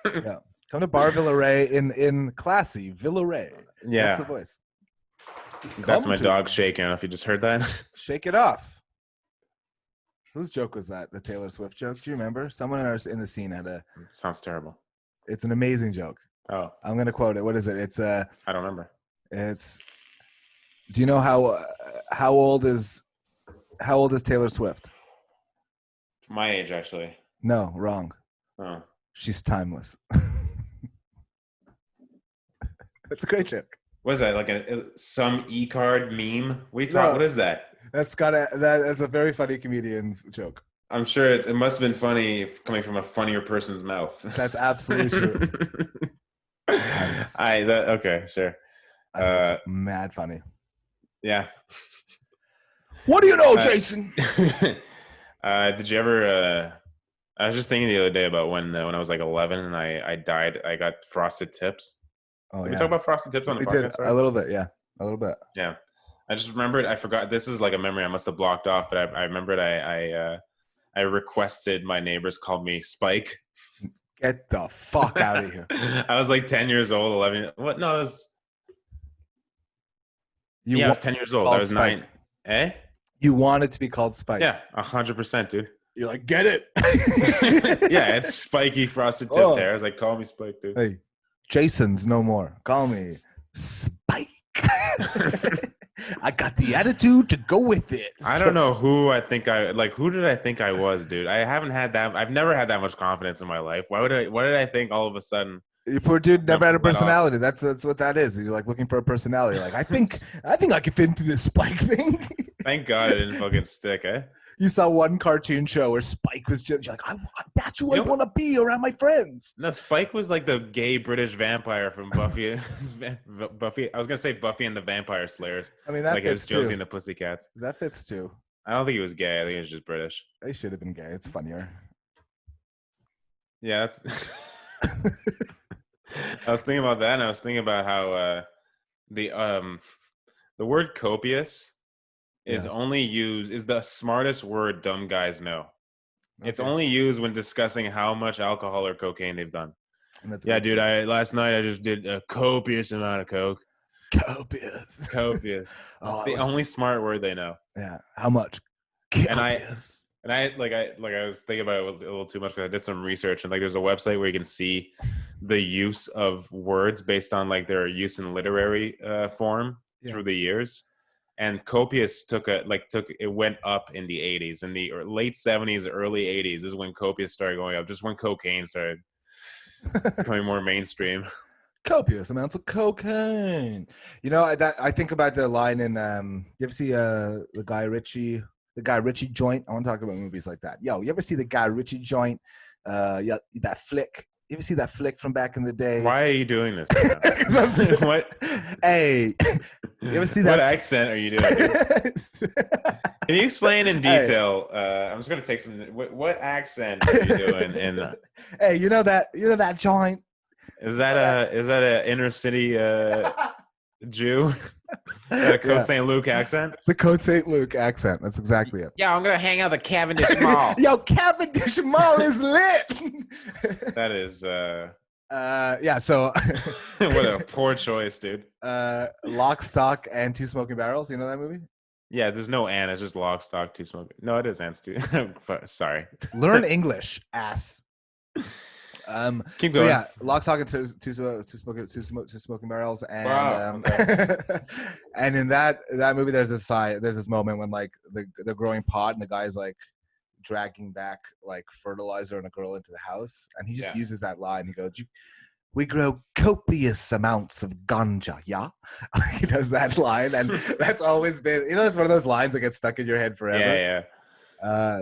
Yeah. Come to Bar Villeray in classy Villeray. Yeah, That's the voice. that's Come my to- dog shaking. I don't know if you just heard that. Shake it off. Whose joke was that? The Taylor Swift joke? Do you remember? Someone in the scene had a. It sounds terrible. It's an amazing joke. Oh, I'm going to quote it. What is it? It's I don't remember. It's. Do you know how old is Taylor Swift? It's my age, actually. No, wrong. Oh. She's timeless. That's a great joke. What is that? Like some e-card meme? No. What is that? That's a very funny comedian's joke. I'm sure it must have been funny coming from a funnier person's mouth. That's absolutely true. Timeless. Okay, sure. I think it's mad funny. Yeah. What do you know, Jason? Did you ever? I was just thinking the other day about when I was like 11 and I died. I got frosted tips. Oh, Did we talk about frosted tips on the We podcast? did a little bit, yeah, a little bit. Yeah. I just remembered. I forgot. This is like a memory I must have blocked off, but I remembered. I requested my neighbors call me Spike. Get the fuck out of here. I was like 10 years old, 11. What? No, I was. I was 10 years old. I was Spike. 9. Eh? You wanted to be called Spike. Yeah, 100%, dude. You're like, get it. Yeah, it's spiky frosted tipped hair. I was like, call me Spike, dude. Hey, Jason's no more. Call me Spike. I got the attitude to go with it. I don't know who I think who did I think I was, dude? I've never had that much confidence in my life. What did I think all of a sudden? You poor dude never had a personality. That's what that is. You're like looking for a personality. You're like, I think I could fit into this Spike thing. Thank God it didn't fucking stick, eh? You saw one cartoon show where Spike was just you're like, that's who I want to be around my friends. No, Spike was like the gay British vampire from Buffy. Buffy. I was gonna say Buffy and the Vampire Slayers. I mean, that like fits it was Josie too. and the Pussycats. That fits too. I don't think he was gay. I think he was just British. They should have been gay. It's funnier. Yeah, that's. I was thinking about that, and I was thinking about how the word copious is the smartest word dumb guys know. Okay. It's only used when discussing how much alcohol or cocaine they've done. Yeah, dude. Last night I just did a copious amount of coke. Copious. Copious. It's the only smart word they know. Yeah. How much? Copious. And I was thinking about it a little too much because I did some research, and like there's a website where you can see the use of words based on like their use in literary form through the years. And copious it went up in the 80s. In the late 70s, early 80s is when copious started going up, just when cocaine started becoming more mainstream. Copious amounts of cocaine. You know, I think about the line in you ever see the Guy Ritchie joint? I want to talk about movies like that. Yo, you ever see the Guy Ritchie joint? That flick. You ever see that flick from back in the day? Why are you doing this? What? Hey, you ever see that? What accent are you doing? Can you explain in detail? I'm just gonna take some. What accent are you doing? Hey, you know that joint? Is that a inner city Jew? A Côte St. Luke accent? It's a Côte St. Luke accent. That's exactly it. Yeah, I'm gonna hang out at the Cavendish Mall. Yo, Cavendish Mall is lit. That is yeah, so what a poor choice, dude. Lock, Stock, and Two Smoking Barrels. You know that movie? Yeah, there's no and. It's just Lock, Stock, Two Smoking. No, it is ants too. Sorry. Learn English, ass. Keep going. So yeah, Lock, Stock, and two smoking barrels, and wow, okay. And in that movie, there's this moment when like they're growing pot, and the guy's like dragging back like fertilizer and a girl into the house, and he just uses that line. He goes, "We grow copious amounts of ganja." Yeah, he does that line, and that's always been, it's one of those lines that gets stuck in your head forever. Yeah.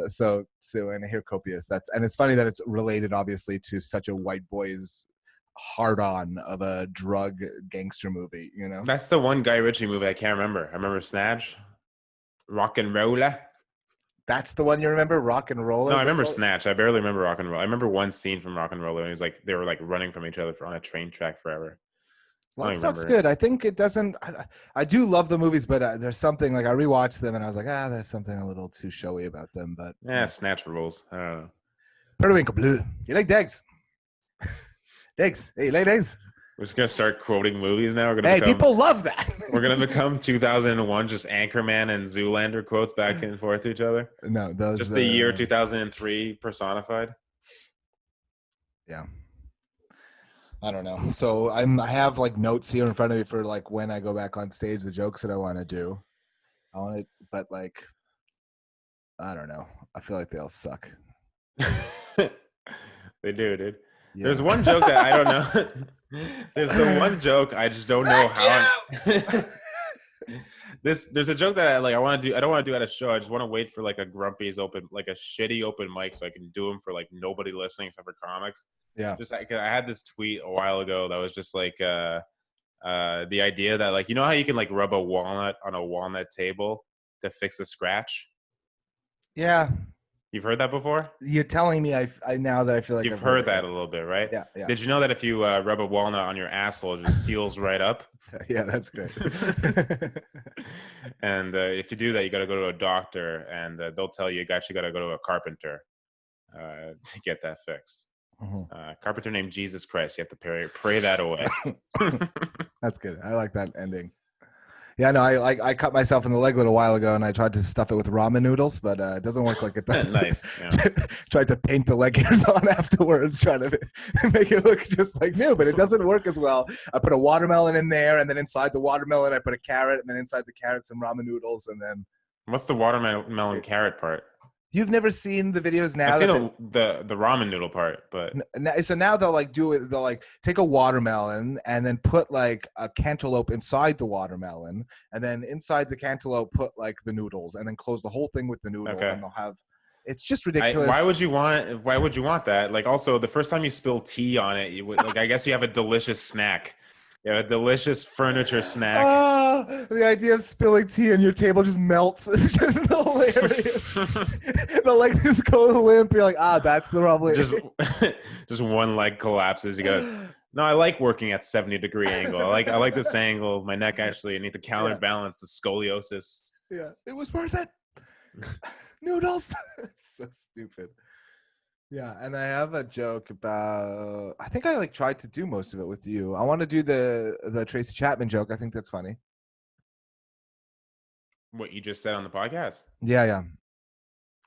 So and I hear copious. And it's funny that it's related obviously to such a white boy's hard on of a drug gangster movie, That's the one Guy Ritchie movie I can't remember. I remember Snatch, Rock and Roller. That's the one you remember, Rock and Roller? No, I remember Snatch. I barely remember Rock and Roll. I remember one scene from Rock and Roller, and it was like they were like running from each other on a train track forever. Lock, Stock's good. I think it doesn't. I do love the movies, but there's something like I rewatched them and I was like, there's something a little too showy about them. But Snatch rules. I don't know. Periwinkle Blue. You like Degs? Degs. Hey, you like Degs? We're just gonna start quoting movies now. People love that. We're gonna become 2001, just Anchorman and Zoolander quotes back and forth to each other. No, those just the year 2003 personified. Yeah. I don't know. So I have like notes here in front of me for like when I go back on stage, the jokes that I want to do. But like, I don't know. I feel like they all suck. They do, dude. Yeah. There's one joke that I don't know. There's the one joke I just don't know how. There's a joke that I want to do. I don't want to do at a show. I just want to wait for like a Grumpy's open, like a shitty open mic, so I can do them for like nobody listening except for comics. Yeah. Just I had this tweet a while ago that was just like the idea that like, how you can like rub a walnut on a walnut table to fix a scratch. Yeah. You've heard that before? You're telling me I now that I feel like You've I've heard it, that a little bit, right? Yeah, yeah. Did you know that if you rub a walnut on your asshole, it just seals right up? Yeah, that's great. And if you do that, you got to go to a doctor, and they'll tell you actually got to go to a carpenter to get that fixed. Carpenter named Jesus Christ. You have to pray that away. That's good. I like that ending. Yeah, no, I cut myself in the leg a little while ago, and I tried to stuff it with ramen noodles, but it doesn't work like it does. Nice. Yeah. Tried to paint the leg hairs on afterwards, trying to make it look just like new, but it doesn't work as well. I put a watermelon in there, and then inside the watermelon, I put a carrot, and then inside the carrot, some ramen noodles, and then. What's the watermelon carrot part? You've never seen the videos now? I've seen the ramen noodle part, but so now they'll like do it. They'll like take a watermelon and then put like a cantaloupe inside the watermelon, and then inside the cantaloupe put like the noodles, and then close the whole thing with the noodles, and they'll have. It's just ridiculous. Why would you want that? Like, also, the first time you spill tea on it, I guess you have a delicious snack. You have a delicious furniture snack. The idea of spilling tea on your table just melts. It's just hilarious. The legs just go limp. You're like, that's the problem. Just one leg collapses. You go, no, I like working at 70-degree angle. I like this angle. My neck actually, I need to counterbalance the scoliosis. Yeah, it was worth it. Noodles. It's so stupid. Yeah, and I have a joke about. I think I tried to do most of it with you. I want to do the Tracy Chapman joke. I think that's funny. What you just said on the podcast? Yeah.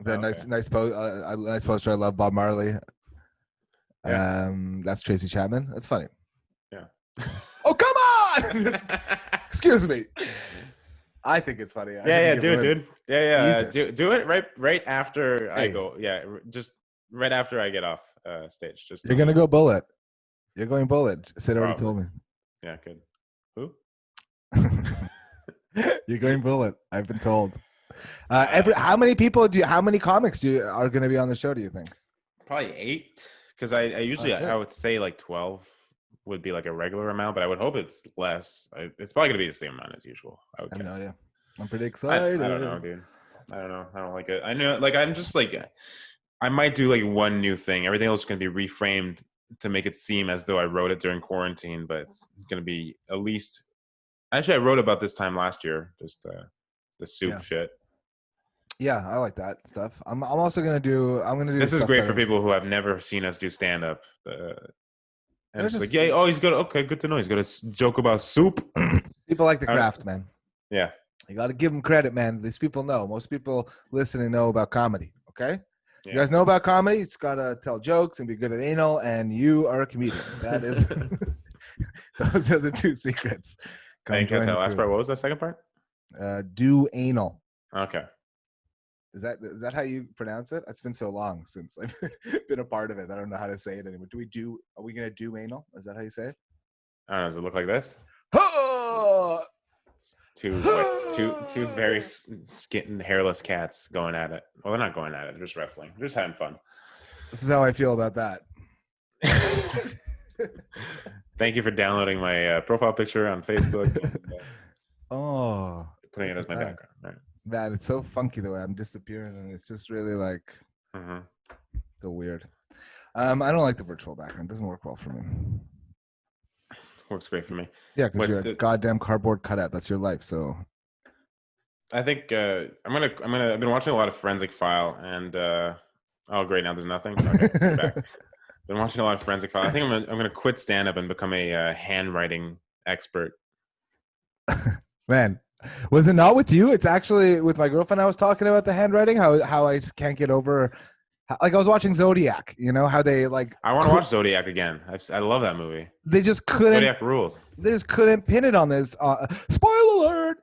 The okay. nice poster. I love Bob Marley. Yeah. That's Tracy Chapman. That's funny. Yeah. Oh, come on! Excuse me. I think it's funny. Yeah, do it, dude. Yeah. Do it right after I go. Yeah, just. Right after I get off stage. You're going to go bullet. You're going bullet. Sid already told me. Yeah, good. Who? You're going bullet. I've been told. How many comics are going to be on the show, do you think? Probably 8. Because I usually, I would say like 12 would be like a regular amount, but I would hope it's less. It's probably going to be the same amount as usual, I would guess. Yeah. I'm pretty excited. I don't know, dude. I don't know. I don't like it. I know, I'm just I might do one new thing. Everything else is going to be reframed to make it seem as though I wrote it during quarantine, but it's going to be at least. Actually, I wrote about this time last year, just the soup shit. Yeah, I like that stuff. I'm also going to do. I'm going to do. This is great for people who have never seen us do stand up. And it's like, yeah, he's got. Okay, good to know. He's got a joke about soup. People like the craft, man. Yeah, you got to give them credit, man. These people know. Most people listening know about comedy. Okay. You guys know about comedy. It's got to tell jokes and be good at anal, and you are a comedian. That is, those are the 2 secrets. I didn't catch that last part. What was that second part? Do anal. Okay. Is that how you pronounce it? It's been so long since I've been a part of it. I don't know how to say it anymore. Are we going to do anal? Is that how you say it? I don't know. Does it look like this? Oh! Two very skin hairless cats going at it. Well, they're not going at it. They're just wrestling. They're just having fun. This is how I feel about that. Thank you for downloading my profile picture on Facebook. And, putting it as my background. Right. Man, it's so funky the way I'm disappearing, and it's just really so weird. I don't like the virtual background. It doesn't work well for me. Works great for me. Yeah, because you're a goddamn cardboard cutout. That's your life. So I think I've been watching a lot of Forensic File, and oh great, now there's nothing. Okay, we're back. Been watching a lot of Forensic File. I think I'm gonna quit stand up and become a handwriting expert. Man, was it not with you? It's actually with my girlfriend. I was talking about the handwriting. How I just can't get over. I was watching Zodiac, how they I want to watch Zodiac again. I love that movie. They just couldn't. Zodiac rules. They just couldn't pin it on this. Spoiler alert!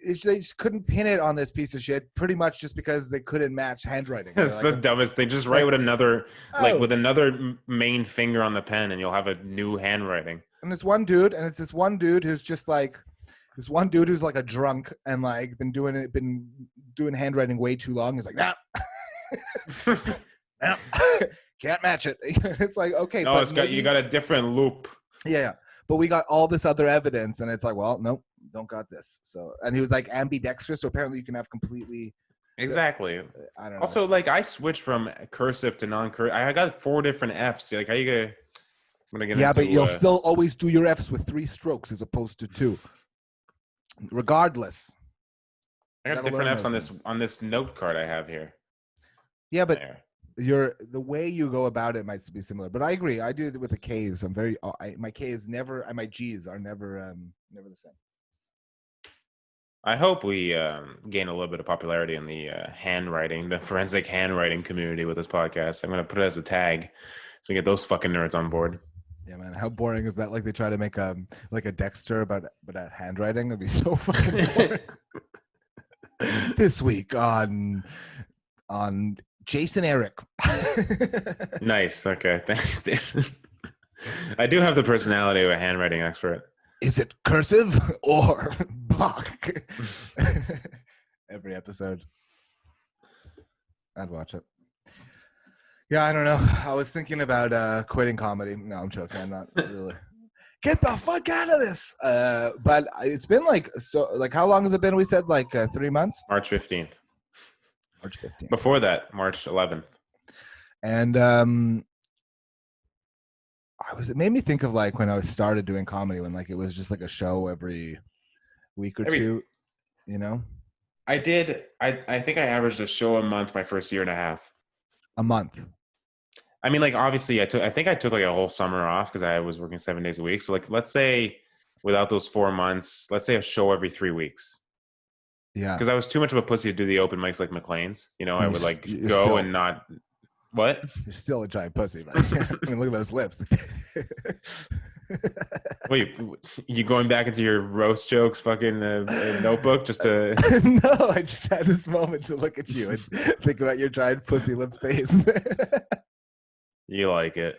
They just couldn't pin it on this piece of shit. Pretty much just because they couldn't match handwriting. It's the dumbest thing. Just write with another, with another main finger on the pen, and you'll have a new handwriting. And it's one dude, and it's this one dude who's just this one dude who's a drunk and been doing handwriting way too long. He's like, nah. No, can't match it. It's okay. No, you got a different loop. Yeah, but we got all this other evidence, and it's well, nope, don't got this. So, and he was ambidextrous. So apparently, you can have completely Exactly. I don't know. Also, like I switched from cursive to non-cursive. I got 4 different Fs. Like how you gonna? I'm gonna get Yeah, into, but you'll still always do your Fs with 3 strokes as opposed to 2. Regardless. I You got gotta different learn Fs those on things. this note card I have here. Yeah, but There. the way you go about it might be similar. But I agree. I do it with the K's. I'm very my K's never and my G's are never the same. I hope we gain a little bit of popularity in the handwriting, the forensic handwriting community with this podcast. I'm gonna put it as a tag so we get those fucking nerds on board. Yeah, man. How boring is that? Like they try to make like a Dexter but at handwriting. It'd be so fucking boring. This week on Jason Eric. Nice. Okay. Thanks, dude. I do have the personality of a handwriting expert. Is it cursive or block? Every episode. I'd watch it. Yeah, I don't know. I was thinking about quitting comedy. No, I'm joking. I'm not really. Get the fuck out of this. But it's been like how long has it been? We said like 3 months? March 15th. March 15th. Before that, March 11th. And it made me think of like when I started doing comedy, when like it was just like a show every week or two, you know? I did. I think I averaged a show a month my first year and a half. A month. I mean, like obviously I think I took like a whole summer off because I was working 7 days a week. So like, let's say without those 4 months, let's say a show every 3 weeks. Yeah. Because I was too much of a pussy to do the open mics like McLean's. You know, I would like go still, and not. What? You're still a giant pussy, man. I mean, look at those lips. Wait, you going back into your roast jokes fucking notebook just to... No, I just had this moment to look at you and think about your giant pussy lip face. You like it.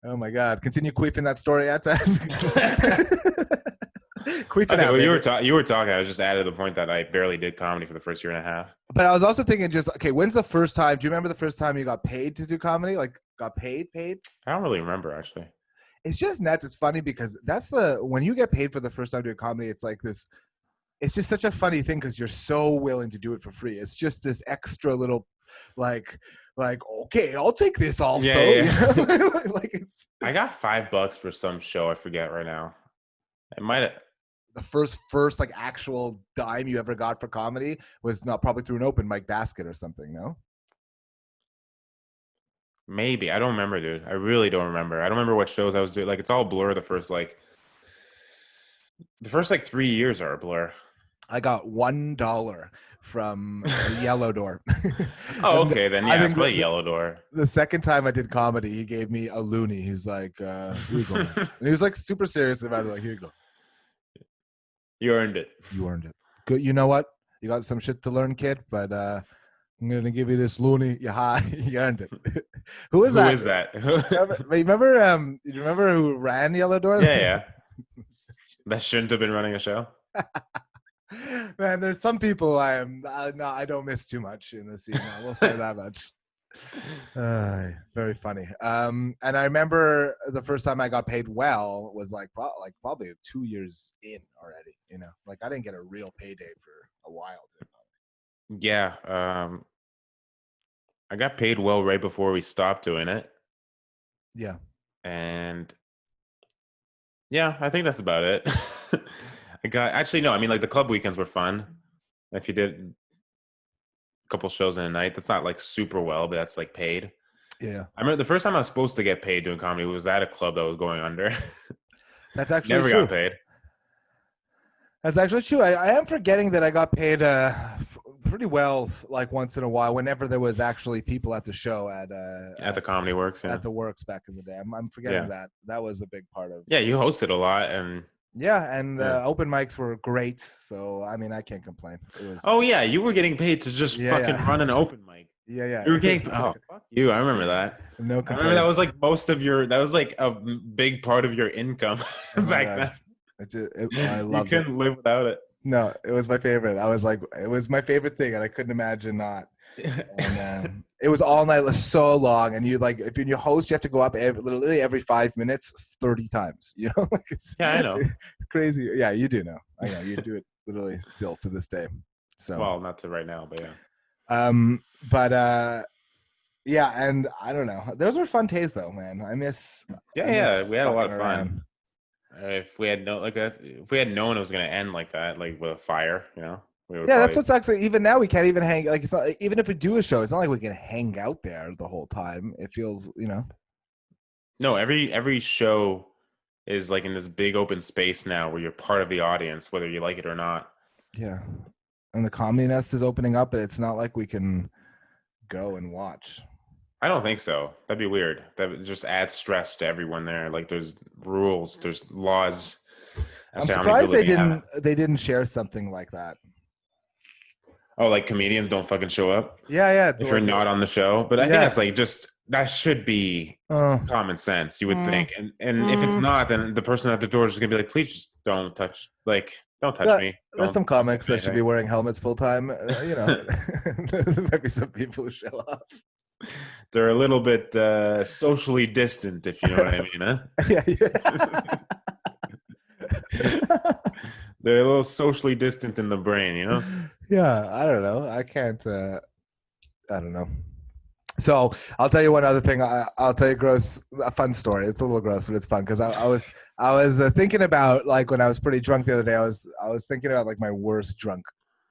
Oh my God. Continue queefing that story out to us. Okay, well, you were talking. I was just added the point that I barely did comedy for the first year and a half. But I was also thinking when's the first time, do you remember the first time you got paid to do comedy? Like got paid? I don't really remember actually. It's just nuts. It's funny because when you get paid for the first time doing comedy, it's like this, it's just such a funny thing because you're so willing to do it for free. It's just this extra little like, okay, I'll take this also. Yeah. You know? Like I got $5 for some show. I forget right now. It might have. The first like actual dime you ever got for comedy was not probably through an open mic basket or something, no? Maybe. I don't remember, dude. I really don't remember. I don't remember what shows I was doing. Like it's all blur the first 3 years are a blur. I got $1 from Yellow Door. Oh, okay. Then yeah, it's probably Yellow Door. The second time I did comedy, he gave me a loony. He's like, here you go. And he was like super serious about it. Like, here you go. You earned it. You earned it. Good. You know what? You got some shit to learn, kid. But I'm gonna give you this loony. You earned it. Who is that? You remember who ran Yellow Door? Yeah. That shouldn't have been running a show. Man, there's some people I don't miss too much in the scene. I will say that much. Very funny. And I remember the first time I got paid well was like probably 2 years in already. You know, like I didn't get a real payday for a while. Yeah. I got paid well right before we stopped doing it. Yeah. And yeah, I think that's about it. I mean, like the club weekends were fun. If you did a couple shows in a night, that's not like super well, but that's like paid. Yeah. I remember the first time I was supposed to get paid doing comedy was at a club that was going under. That's actually never true. got paid. That's actually true. I am forgetting that I got paid pretty well, like once in a while, whenever there was actually people at the show at the Comedy Works. Yeah. At the Works back in the day. I'm forgetting that. That was a big part of. Yeah, you hosted a lot and. Yeah, and open mics were great. So I mean, I can't complain. It was. Oh yeah, you were getting paid to just fucking run an open mic. Yeah. You were getting. Oh, fuck you! I remember that. No complaints. I remember that was like most of your. That was like a big part of your income back then. I loved it. You couldn't live without it. No, it was my favorite. I was like, it was my favorite thing, and I couldn't imagine not. And it was all night, so long, and you like if you're host, you have to go up literally every 5 minutes, 30 times. You know, like I know. It's crazy. Yeah, you do know. I know you do it literally still to this day. So well, not to right now, but yeah. But yeah, and I don't know. Those were fun days though, man. I miss We had a lot fucking of around. fun. If we had if we had known it was gonna end like that, like with a fire, we would Yeah, that's probably. what sucks. Like, even now, we can't even hang. Like, it's not even if we do a show, it's not like we can hang out there the whole time. It feels, No, every show is like in this big open space now where you're part of the audience, whether you like it or not. yeah. And the Comedy Nest is opening up, but it's not like we can go and watch. I don't think so. That'd be weird. That just adds stress to everyone there. Like there's rules, there's laws as I'm to how many surprised people they can have. they didn't share something like that. Oh, like comedians don't fucking show up Yeah, yeah. if you're not on the show. But I think Yeah. that's like just that should be common sense, you would think. And if it's not, then the person at the door is just gonna be like, please just don't touch me. There's some Don't comics touch that should be anything." wearing helmets full time. There might be some people who show up. They're a little bit socially distant, if you know what I mean, huh? Yeah. They're a little socially distant in the brain, Yeah, I don't know. I can't. I don't know. So I'll tell you one other thing. I'll tell you a fun story. It's a little gross, but it's fun because I was thinking about, like, when I was pretty drunk the other day. I was thinking about, like, my worst drunk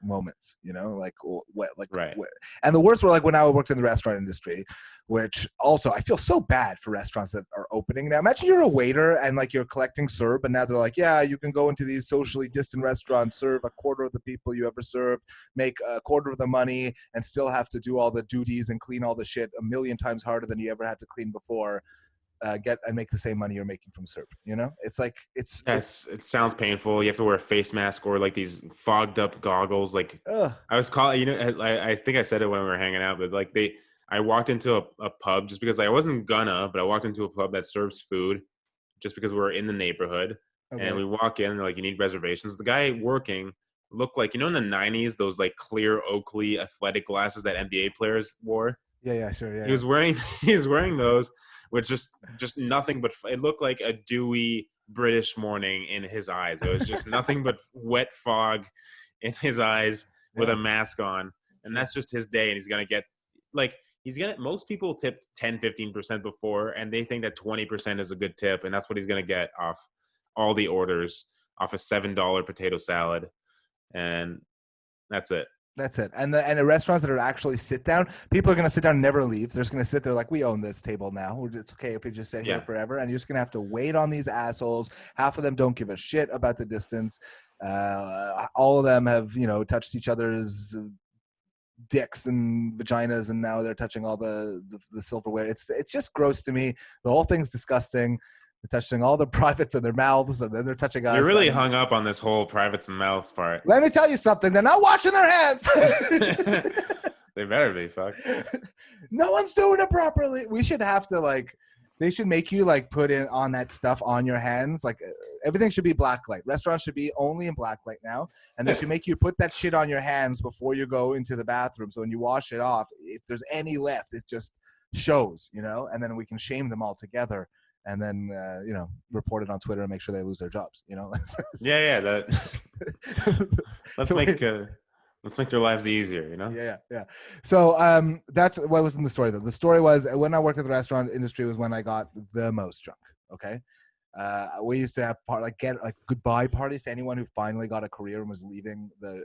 moments. Like what, like, Right. and the worst were like when I worked in the restaurant industry, which also I feel so bad for restaurants that are opening now. Imagine you're a waiter and, like, you're collecting serve, and now they're like, yeah, you can go into these socially distant restaurants, serve a quarter of the people you ever served, make a quarter of the money, and still have to do all the duties and clean all the shit a million times harder than you ever had to clean before. Get and make the same money you're making from serve. It's like it sounds painful. You have to wear a face mask or like these fogged up goggles. Like I was calling, I think I said it when we were hanging out, but like I walked into a pub just because I wasn't gonna, but I walked into a pub that serves food just because we're in the neighborhood. Okay. And we walk in, they're like, you need reservations. The guy working looked like, in the 90s, those like clear Oakley athletic glasses that NBA players wore. Yeah, sure. Yeah. He was wearing those with just nothing but, it looked like a dewy British morning in his eyes. It was just nothing but wet fog in his eyes with a mask on. And that's just his day. And he's going to get, like, most people tipped 10-15% before, and they think that 20% is a good tip. And that's what he's going to get off all the orders, off a $7 potato salad. And that's it. That's it. And the restaurants that are actually sit down, people are going to sit down and never leave. They're just going to sit there like, we own this table now. It's okay if we just sit here forever. And you're just going to have to wait on these assholes. Half of them don't give a shit about the distance. All of them have, touched each other's dicks and vaginas, and now they're touching all the silverware. It's just gross to me. The whole thing's disgusting. They're touching all the privates in their mouths, and then they're touching us. You're really hung up on this whole privates and mouths part. Let me tell you something. They're not washing their hands. They better be. Fuck. No one's doing it properly. We should have to, like, they should make you, like, put in on that stuff on your hands. Like, everything should be black light. Restaurants should be only in black light now. And they should make you put that shit on your hands before you go into the bathroom. So when you wash it off, if there's any left, it just shows, and then we can shame them all together. And then, report it on Twitter and make sure they lose their jobs, Yeah. Let's make their lives easier, Yeah. So that's what was in the story, though. The story was, when I worked at the restaurant industry was when I got the most drunk. Okay. We used to have get goodbye parties to anyone who finally got a career and was leaving the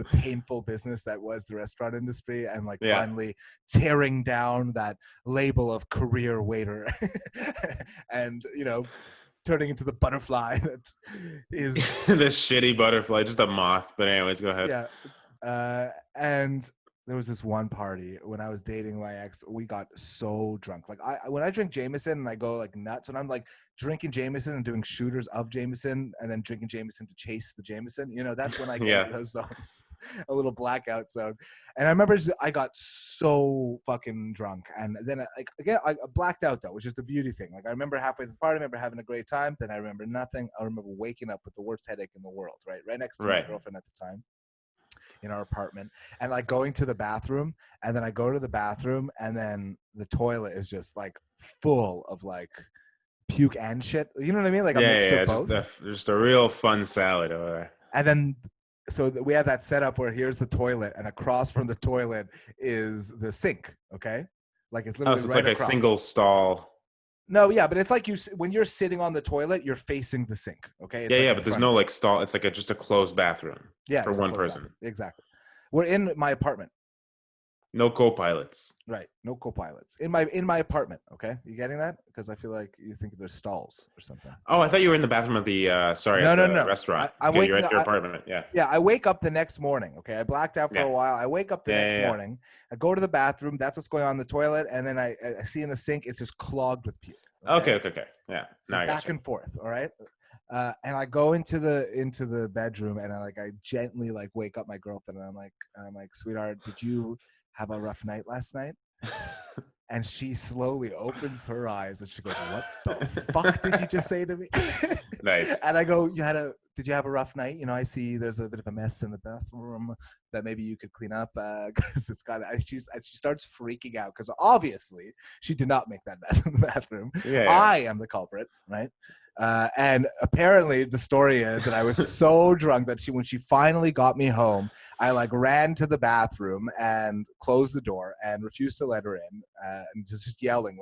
painful business that was the restaurant industry, and finally tearing down that label of career waiter and turning into the butterfly that is the shitty butterfly, just a moth. But anyways, go ahead. Yeah. And there was this one party when I was dating my ex. We got so drunk. Like, when I drink Jameson and I go like nuts, when I'm like drinking Jameson and doing shooters of Jameson and then drinking Jameson to chase the Jameson, that's when I get into those zones, a little blackout zone. And I remember I got so fucking drunk, and then I blacked out, though, which is the beauty thing. Like, I remember halfway through the party, I remember having a great time. Then I remember nothing. I remember waking up with the worst headache in the world, right next to my girlfriend at the time, in our apartment, and like going to the bathroom, and then I go to the bathroom, and then the toilet is just like full of like puke and shit. You know what I mean? Like a mix of both. Just a real fun salad over there. And then we have that setup where here's the toilet, and across from the toilet is the sink. Okay, like it's Oh, literally so it's right like across. a single stall. No, yeah, but it's like when you're sitting on the toilet, you're facing the sink. Okay. It's Yeah, like yeah, in but there's front no of like stall. It's like just a closed bathroom you. Yeah, for it's a one closed person. bathroom. Exactly. We're in my apartment. No co-pilots. Right. No co-pilots in my apartment. Okay. You getting that? Because I feel like you think there's stalls or something. Oh, I thought you were in the bathroom of the at the restaurant. I'm Okay, waking you're at up. your apartment. Yeah. Yeah, I wake up the next morning. Okay, I blacked out for Yeah. a while. I wake up the next Yeah. morning. I go to the bathroom. That's what's going on in the toilet, and then I see in the sink it's just clogged with puke. Okay. Yeah. So Now I back got you. and forth. All right. And I go into the bedroom, and I gently wake up my girlfriend, and I'm like, sweetheart, did you have a rough night last night? And she slowly opens her eyes and she goes, "What the fuck did you just say to me?" Nice. And I go, did you have a rough night? You know, I see there's a bit of a mess in the bathroom that maybe you could clean up because it's got. She starts freaking out because obviously she did not make that mess in the bathroom. Yeah. I am the culprit, right? And apparently the story is that I was so drunk that when she finally got me home, I ran to the bathroom and closed the door and refused to let her in, and just yelling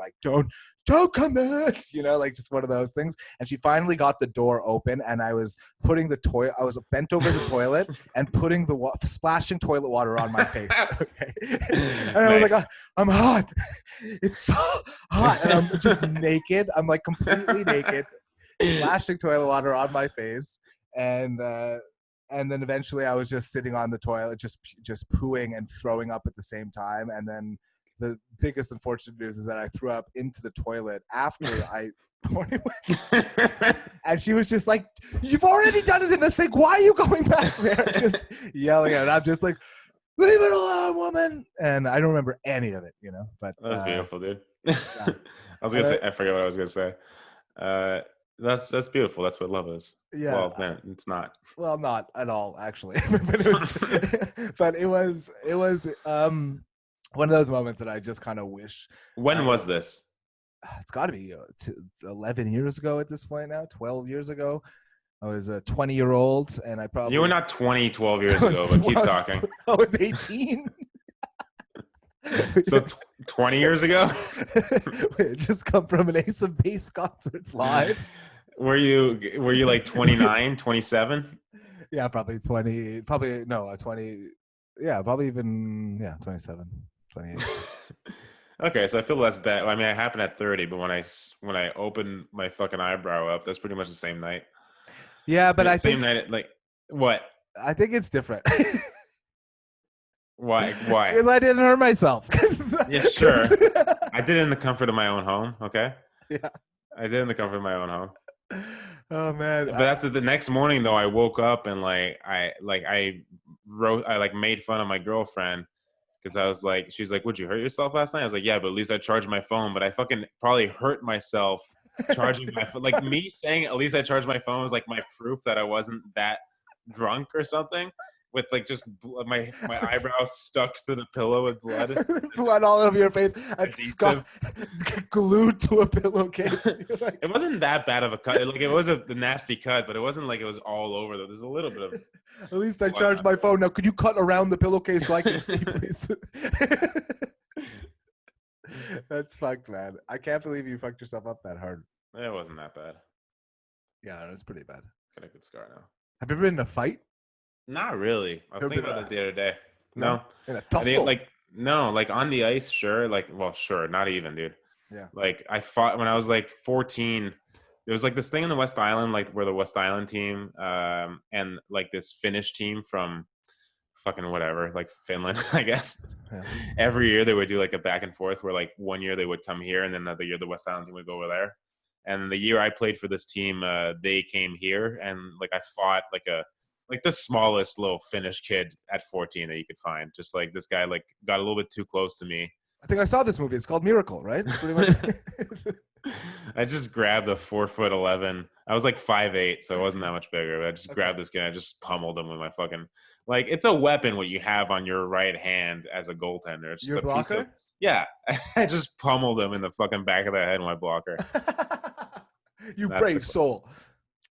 don't come in, just one of those things. And she finally got the door open, and I was putting I was bent over the toilet and putting splashing toilet water on my face. Okay. And I was like, I'm hot. It's so hot. And I'm just naked. I'm completely naked, splashing toilet water on my face. And then eventually I was just sitting on the toilet, just pooing and throwing up at the same time. And then the biggest unfortunate news is that I threw up into the toilet after I poured it. And she was just like, "You've already done it in the sink. Why are you going back there?" Just yelling at it. I'm just like, "Leave it alone, woman." And I don't remember any of it, but That was beautiful, dude. Yeah. I was gonna say, I forget what I was gonna say. That's beautiful. That's what love is. Yeah. Well, then it's not. Well, not at all, actually. But it was one of those moments that I just kind of wish. When was this? It's got to be 11 years ago at this point now, 12 years ago. I was a 20-year-old, and I probably... You were not 12 years ago, but keep talking. I was 18. So 20 years ago? We just come from an Ace of Base concerts live. Were you 29, 27? Yeah, probably 20. Probably, no, 20. Yeah, probably even, 27, 28. Okay, so I feel less bad. I mean, it happened at 30, but when I opened my fucking eyebrow up, that's pretty much the same night. Yeah, but same night. What? I think it's different. Why? Because I didn't hurt myself. Yeah, sure. I did it in the comfort of my own home. Okay. Yeah. I did it in the comfort of my own home. Oh man! But that's the next morning though. I woke up and I made fun of my girlfriend because I was like, she's like, "Would you hurt yourself last night?" I was like, "Yeah, but at least I charged my phone." But I fucking probably hurt myself charging my phone. Like me saying, "At least I charged my phone" was like my proof that I wasn't that drunk or something. With just my eyebrows stuck to the pillow with blood. Blood all over your face. Glued to a pillowcase. It wasn't that bad of a cut. It was a nasty cut, but it wasn't like it was all over though. There's a little bit of... At least I charged my phone. Now, could you cut around the pillowcase so I can see, please? That's fucked, man. I can't believe you fucked yourself up that hard. It wasn't that bad. Yeah, it's pretty bad. Got a good scar now. Have you ever been in a fight? Not really. I was thinking about it the other day. No. In a tussle? No, on the ice, sure. Sure, not even, dude. Yeah. I fought when I was 14. There was this thing in the West Island, where the West Island team and this Finnish team from fucking whatever, Finland, I guess. Yeah. Every year they would do a back and forth where 1 year they would come here and then another year the West Island team would go over there. And the year I played for this team, they came here and I fought the smallest little Finnish kid at 14 that you could find. Just this guy got a little bit too close to me. I think I saw this movie. It's called Miracle, right? Pretty much. I just grabbed a 4'11". I was 5'8", so it wasn't that much bigger. But I just grabbed this guy. I just pummeled him with my fucking it's a weapon what you have on your right hand as a goaltender. It's just your blocker? Yeah, I just pummeled him in the fucking back of the head with my blocker. You brave soul.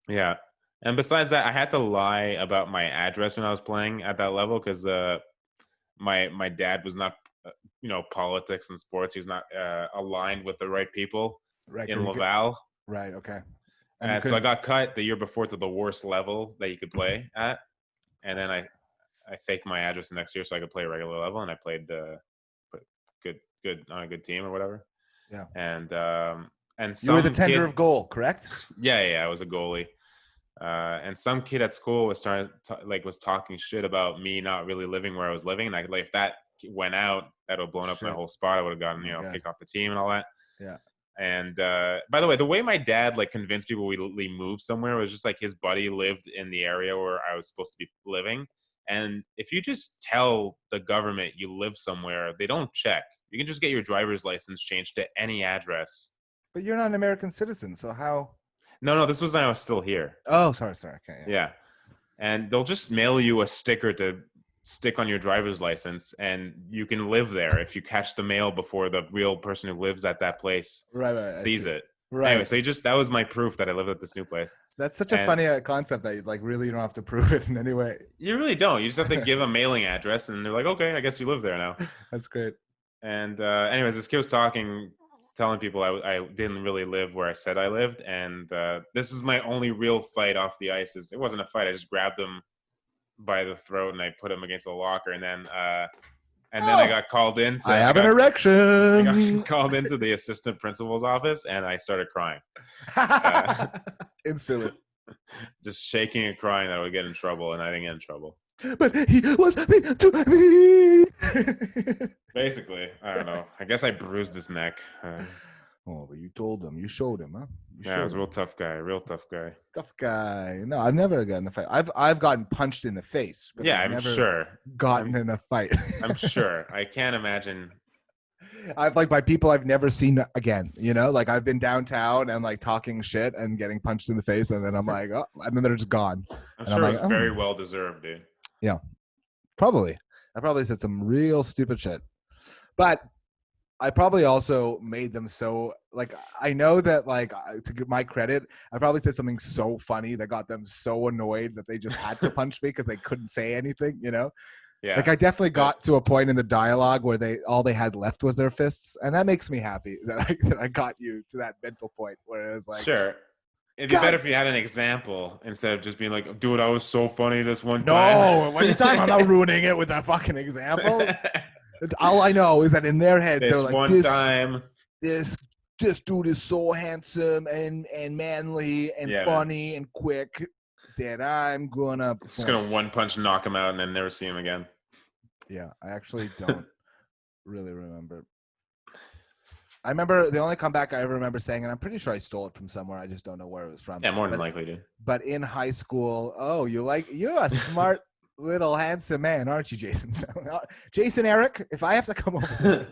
Yeah. And besides that, I had to lie about my address when I was playing at that level because my dad was not, politics and sports. He was not aligned with the right people Right. in Laval. Right. Okay. And And so I got cut the year before to the worst level that you could play at. And then I faked my address the next year so I could play a regular level. And I played good on a good team or whatever. Yeah. And you were the some tender kid- of goal, correct? Yeah, I was a goalie. And some kid at school was was talking shit about me not really living where I was living. And if that went out, that would have blown up my whole spot. I would have gotten, kicked off the team and all that. Yeah. And by the way, the way my dad convinced people we moved somewhere was just his buddy lived in the area where I was supposed to be living. And if you just tell the government you live somewhere, they don't check. You can just get your driver's license changed to any address. But you're not an American citizen, so how? No, this was when I was still here. Oh, sorry. Okay. Yeah. And they'll just mail you a sticker to stick on your driver's license, and you can live there if you catch the mail before the real person who lives at that place sees it. Right. Anyway, so that was my proof that I lived at this new place. That's such a funny concept that really you don't have to prove it in any way. You really don't. You just have to give a mailing address, and they're like, okay, I guess you live there now. That's great. And anyways, this kid was telling people I didn't really live where I said I lived, and this is my only real fight off the ice. It wasn't a fight. I just grabbed him by the throat and I put him against a locker, and then I got called in. I have an erection. I got called into the assistant principal's office, and I started crying. Instantly. Just shaking and crying that I would get in trouble, and I didn't get in trouble. But he was mean to me. Basically, I don't know. I guess I bruised his neck. Oh, but you told him. You showed him, huh? I was a real tough guy. Tough guy. No, I've never gotten in a fight. I've gotten punched in the face. But Yeah, I've I'm never sure. Gotten in a fight. I'm sure. I can't imagine. I've by people I've never seen again. I've been downtown and talking shit and getting punched in the face, and then I'm like, oh, and then they're just gone. I'm sure it was very well deserved, dude. Yeah, probably. I probably said some real stupid shit, but I probably also made them so I know that to give my credit, I probably said something so funny that got them so annoyed that they just had to punch me because they couldn't say anything. Yeah. I definitely got to a point in the dialogue where all they had left was their fists, and that makes me happy that I got you to that mental point where it was like, sure. It'd be better if you had an example instead of just being like, dude, I was so funny this one time. No, what are you talking about? I'm not ruining it with a fucking example. All I know is that in their heads, they're like, time. This dude is so handsome and manly and funny and quick that I'm gonna just gonna one punch knock him out and then never see him again. Yeah, I actually don't really remember. I remember the only comeback I ever remember saying, and I'm pretty sure I stole it from somewhere. I just don't know where it was from. Yeah, more than likely, dude. But in high school, you're a smart little handsome man, aren't you, Jason? Jason Eric, if I have to come over.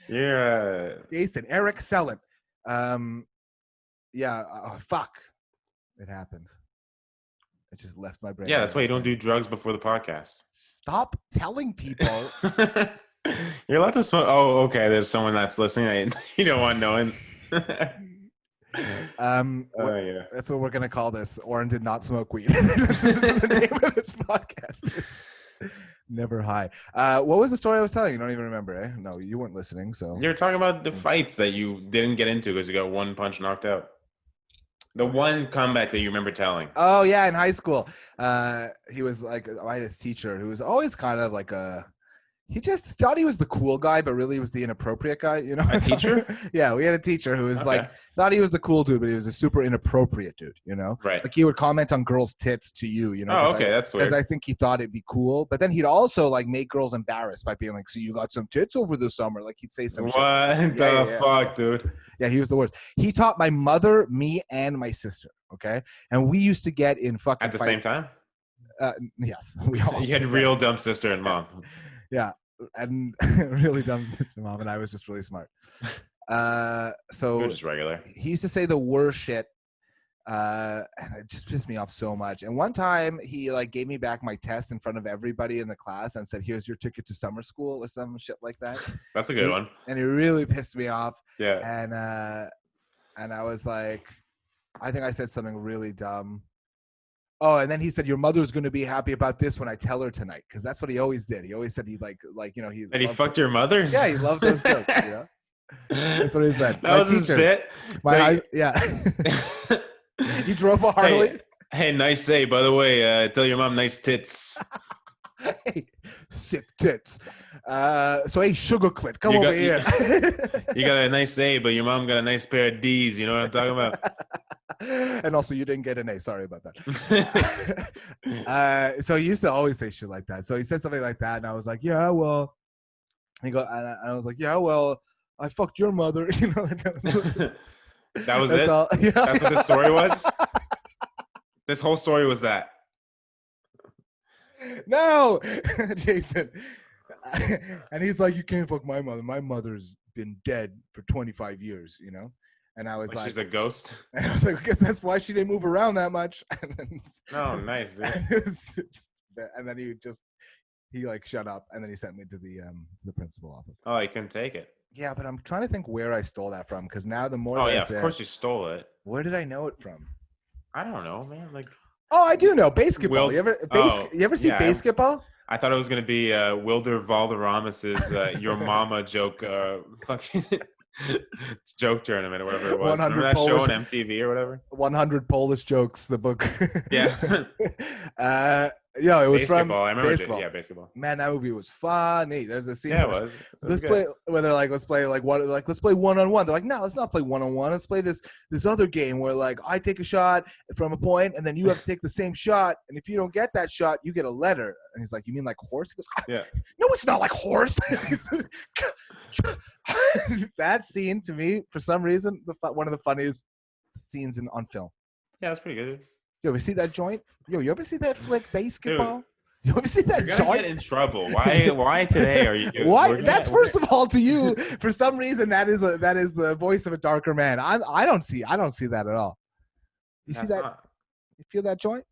Yeah. Jason Eric Sellon. Fuck. It happened. It just left my brain. Yeah, that's why you don't do drugs before the podcast. Stop telling people. You're allowed to smoke. Oh, okay. There's someone that's listening. You don't want knowing. That's what we're gonna call this. Oren did not smoke weed. The name of this podcast is Never High. What was the story I was telling? You don't even remember, eh? No, you weren't listening. So you're talking about the fights that you didn't get into because you got one punch knocked out. The one comeback that you remember telling. Oh yeah, in high school, he was I had this teacher who was always kind of he just thought he was the cool guy, but really was the inappropriate guy, A teacher? Yeah, we had a teacher who was thought he was the cool dude, but he was a super inappropriate dude, Right. He would comment on girls' tits to you, Oh, okay, that's weird. Because I think he thought it'd be cool, but then he'd also make girls embarrassed by being like, "So you got some tits over the summer?" He'd say some shit. What the fuck, dude? Yeah, he was the worst. He taught my mother, me, and my sister. Okay, and we used to get in fucking at the same time. Yes, we all. You had real dumb sister and mom. Yeah, and really dumb sister and mom, and I was just really smart. So you're just regular. He used to say the worst shit, and it just pissed me off so much. And one time, he gave me back my test in front of everybody in the class and said, "Here's your ticket to summer school," or some shit like that. That's a good one. And it really pissed me off. Yeah. And I was like, I think I said something really dumb. Oh, and then he said, your mother's going to be happy about this when I tell her tonight. Because that's what he always did. He always said he he And he loved fucked your mother? Yeah, he loved those jokes, That's what he said. That was his bit? Yeah. He drove a Harley. Hey, nice say, by the way, tell your mom nice tits. Hey, sick tits. So, hey, sugar clit, come over here. You got a nice A, but your mom got a nice pair of D's. You know what I'm talking about? And also, you didn't get an A. Sorry about that. So he used to always say shit like that. So he said something like that, and I was like, yeah, well. And I was like, yeah, well, I fucked your mother. That was it? All, yeah. That's what this story was? This whole story was that? No, Jason. And he's like, you can't fuck my mother. My mother's been dead for 25 years, And I was like, she's a ghost? And I was like, I guess that's why she didn't move around that much. And then, oh, nice, dude. And then he like shut up, and then he sent me to the principal office. Oh, he couldn't take it. Yeah, but I'm trying to think where I stole that from, because now the more of course you stole it. Where did I know it from? I don't know, man. Like, oh, I do know basketball. You ever see basketball? I thought it was gonna be Wilder Valderramas's "Your Mama" joke, fucking joke tournament or whatever it was. Remember that show on MTV or whatever? 100 Polish Jokes, the book. Yeah. Yeah, it was basketball. From I remember baseball. Yeah, basketball. Man, that movie was funny. There's a scene. Yeah, it was. Let's play. Where they're like, let's play one-on-one. They're like, no, let's not play one-on-one. Let's play this other game where like I take a shot from a point, and then you have to take the same shot, and if you don't get that shot, you get a letter. And he's like, you mean like horse? He goes, yeah. No, it's not like horse. That scene to me, for some reason, one of the funniest scenes on film. Yeah, that's pretty good. You ever see that joint? You ever see that flick basketball? Dude, you ever see that you're joint? Get in trouble. Why today are you doing? Why? That's first of all to you. For some reason, that is the voice of a darker man. I don't see that at all. You see that? You feel that joint?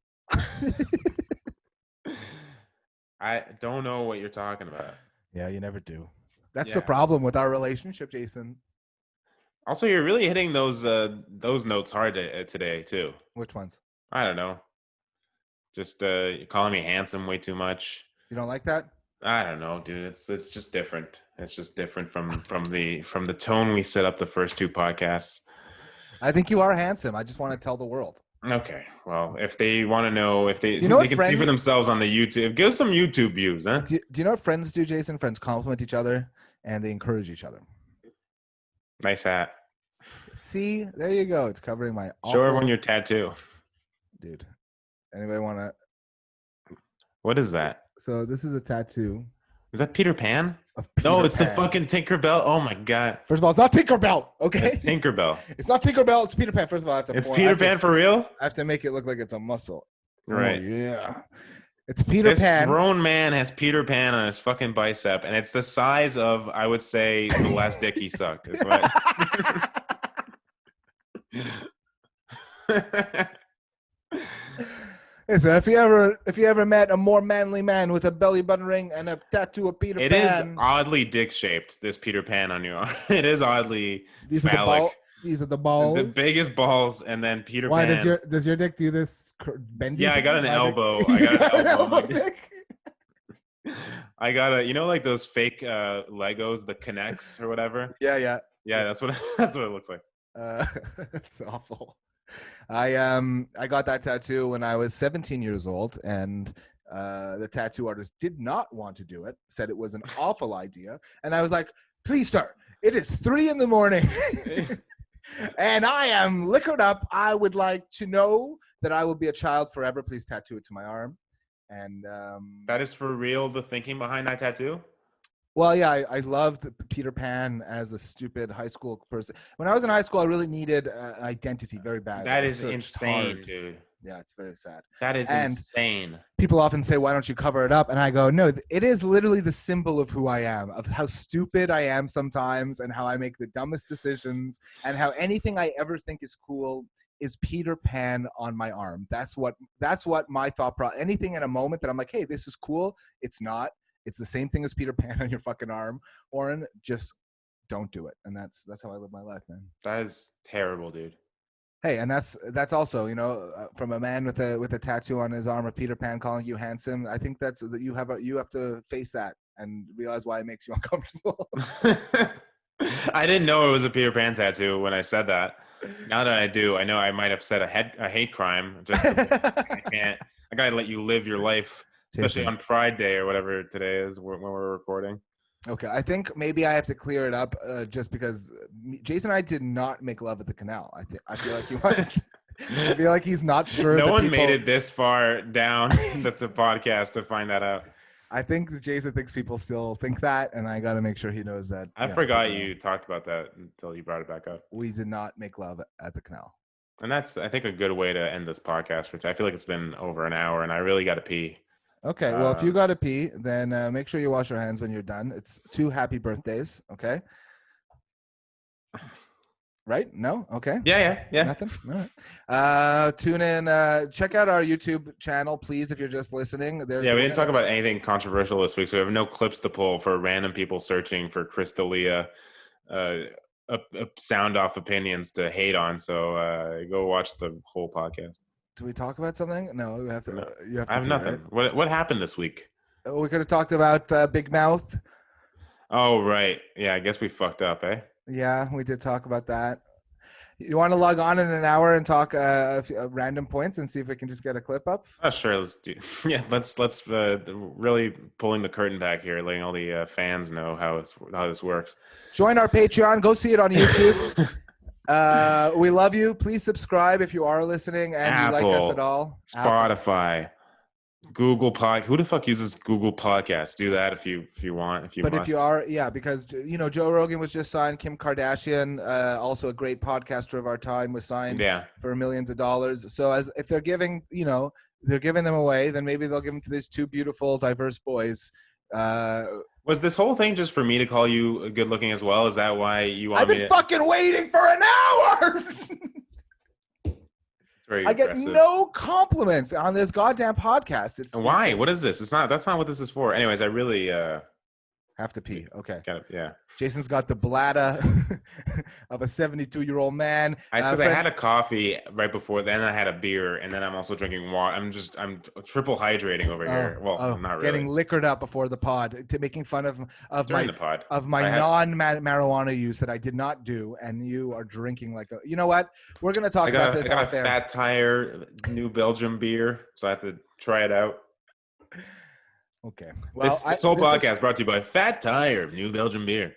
I don't know what you're talking about. Yeah, you never do. That's the problem with our relationship, Jason. Also, you're really hitting those notes hard today too. Which ones? I don't know. Just you're calling me handsome way too much. You don't like that? I don't know, dude. It's just different. It's just different from the tone we set up the first two podcasts. I think you are handsome. I just want to tell the world. Okay. Well, if they want to know, if they they can see for themselves on the YouTube, give us some YouTube views, huh? Do you know what friends do, Jason? Friends compliment each other and they encourage each other. Nice hat. See, there you go. It's covering my. Show everyone your tattoo. Dude, anybody want to? What is that? So this is a tattoo. Is that Peter Pan? No, it's the fucking Tinkerbell. Oh my god! First of all, it's not Tinkerbell. Okay, it's Tinkerbell. It's not Tinkerbell. It's Peter Pan. First of all, it's Peter Pan for real. I have to make it look like it's a muscle. Right? Oh, yeah. It's Peter Pan. This grown man has Peter Pan on his fucking bicep, and it's the size of, I would say, the last dick he sucked. Is what. So if you ever met a more manly man with a belly button ring and a tattoo of Peter Pan, it is oddly dick shaped. This Peter Pan on your arm. It is oddly phallic. These are the balls. The biggest balls, and then Peter Why Pan. Why does your dick do this bendy? Yeah, I got an elbow. I got an elbow. I got like those fake Legos, the Connects or whatever. Yeah. Yeah, that's what it looks like. It's awful. I got that tattoo when I was 17 years old, and the tattoo artist did not want to do it. Said it was an awful idea, and I was like, "Please, sir, it is 3 a.m. and I am liquored up. I would like to know that I will be a child forever. Please tattoo it to my arm." And that is for real. The thinking behind that tattoo. Well, yeah, I loved Peter Pan as a stupid high school person. When I was in high school, I really needed identity very bad. That is insane, dude. Yeah, it's very sad. That is insane. People often say, why don't you cover it up? And I go, no, it is literally the symbol of who I am, of how stupid I am sometimes and how I make the dumbest decisions and how anything I ever think is cool is Peter Pan on my arm. That's what my thought process, anything in a moment that I'm like, hey, this is cool. It's not. It's the same thing as Peter Pan on your fucking arm, Oren. Just don't do it. And that's how I live my life, man. That is terrible, dude. Hey, and that's also, from a man with a tattoo on his arm of Peter Pan calling you handsome. I think that's that you have to face that and realize why it makes you uncomfortable. I didn't know it was a Peter Pan tattoo when I said that. Now that I do, I know I might have said a hate crime. Just I can't. I gotta let you live your life, especially Jason. on Pride Day or whatever today is when we're recording. Okay, I think maybe I have to clear it up just because Jason and I did not make love at the canal. I feel like he was. I feel like he's not sure. No one made it this far down that's a podcast to find that out. I think Jason thinks people still think that, and I got to make sure he knows that. I forgot you talked about that until you brought it back up. We did not make love at the canal. And that's, I think, a good way to end this podcast. For I feel like it's been over an hour, and I really got to pee. Okay, well, if you got to pee, then make sure you wash your hands when you're done. It's 2 happy birthdays, okay? Right? No? Okay. Yeah. Nothing? All right. Tune in. Check out our YouTube channel, please, if you're just listening. We didn't talk about anything controversial this week, so we have no clips to pull for random people searching for Crystalia sound off opinions to hate on. So go watch the whole podcast. Do we talk about something? No, we have to. No. You have to. I have nothing. Right? What happened this week? We could have talked about Big Mouth. Oh, right. Yeah, I guess we fucked up, eh? Yeah, we did talk about that. You want to log on in an hour and talk random points and see if we can just get a clip up? Oh, sure. Let's do. Yeah, let's really pulling the curtain back here, letting all the fans know how this works. Join our Patreon. Go see it on YouTube. We love you. Please subscribe if you are listening and Apple, you like us at all. Spotify. Google Pod. Who the fuck uses Google Podcasts? Do that if you want. If you are, yeah, because Joe Rogan was just signed. Kim Kardashian, also a great podcaster of our time, was signed for millions of dollars. So if they're giving, they're giving them away, then maybe they'll give them to these 2 beautiful, diverse boys. Was this whole thing just for me to call you good looking as well? Is that why you want me to? I've been fucking waiting for an hour. I get no compliments on this goddamn podcast. It's why? insane. What is this? That's not what this is for. Anyways, I really have to pee. Okay. Got it. Yeah. Jason's got the bladder of a 72-year-old man. I had a coffee right before, then I had a beer, and then I'm also drinking water. I'm triple hydrating over here. Well, not really. Getting liquored up before the pod, making fun of my non-marijuana use that I did not do, and you are drinking like a. You know what? We're gonna talk about this. I got a Fat Tire New Belgium beer, so I have to try it out. Okay. Well, this whole podcast brought to you by Fat Tire New Belgium beer.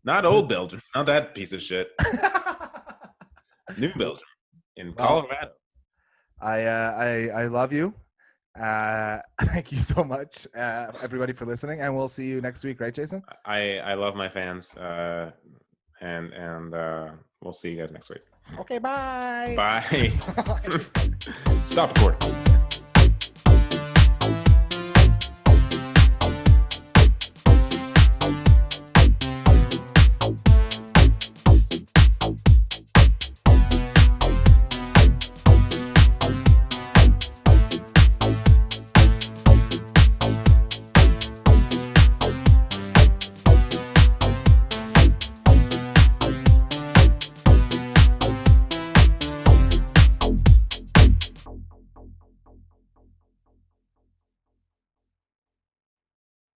Not old Belgium. Not that piece of shit. New Belgium in Colorado. I love you. Thank you so much, everybody, for listening, and we'll see you next week, right, Jason? I love my fans, and we'll see you guys next week. Okay, bye. Bye. Stop recording.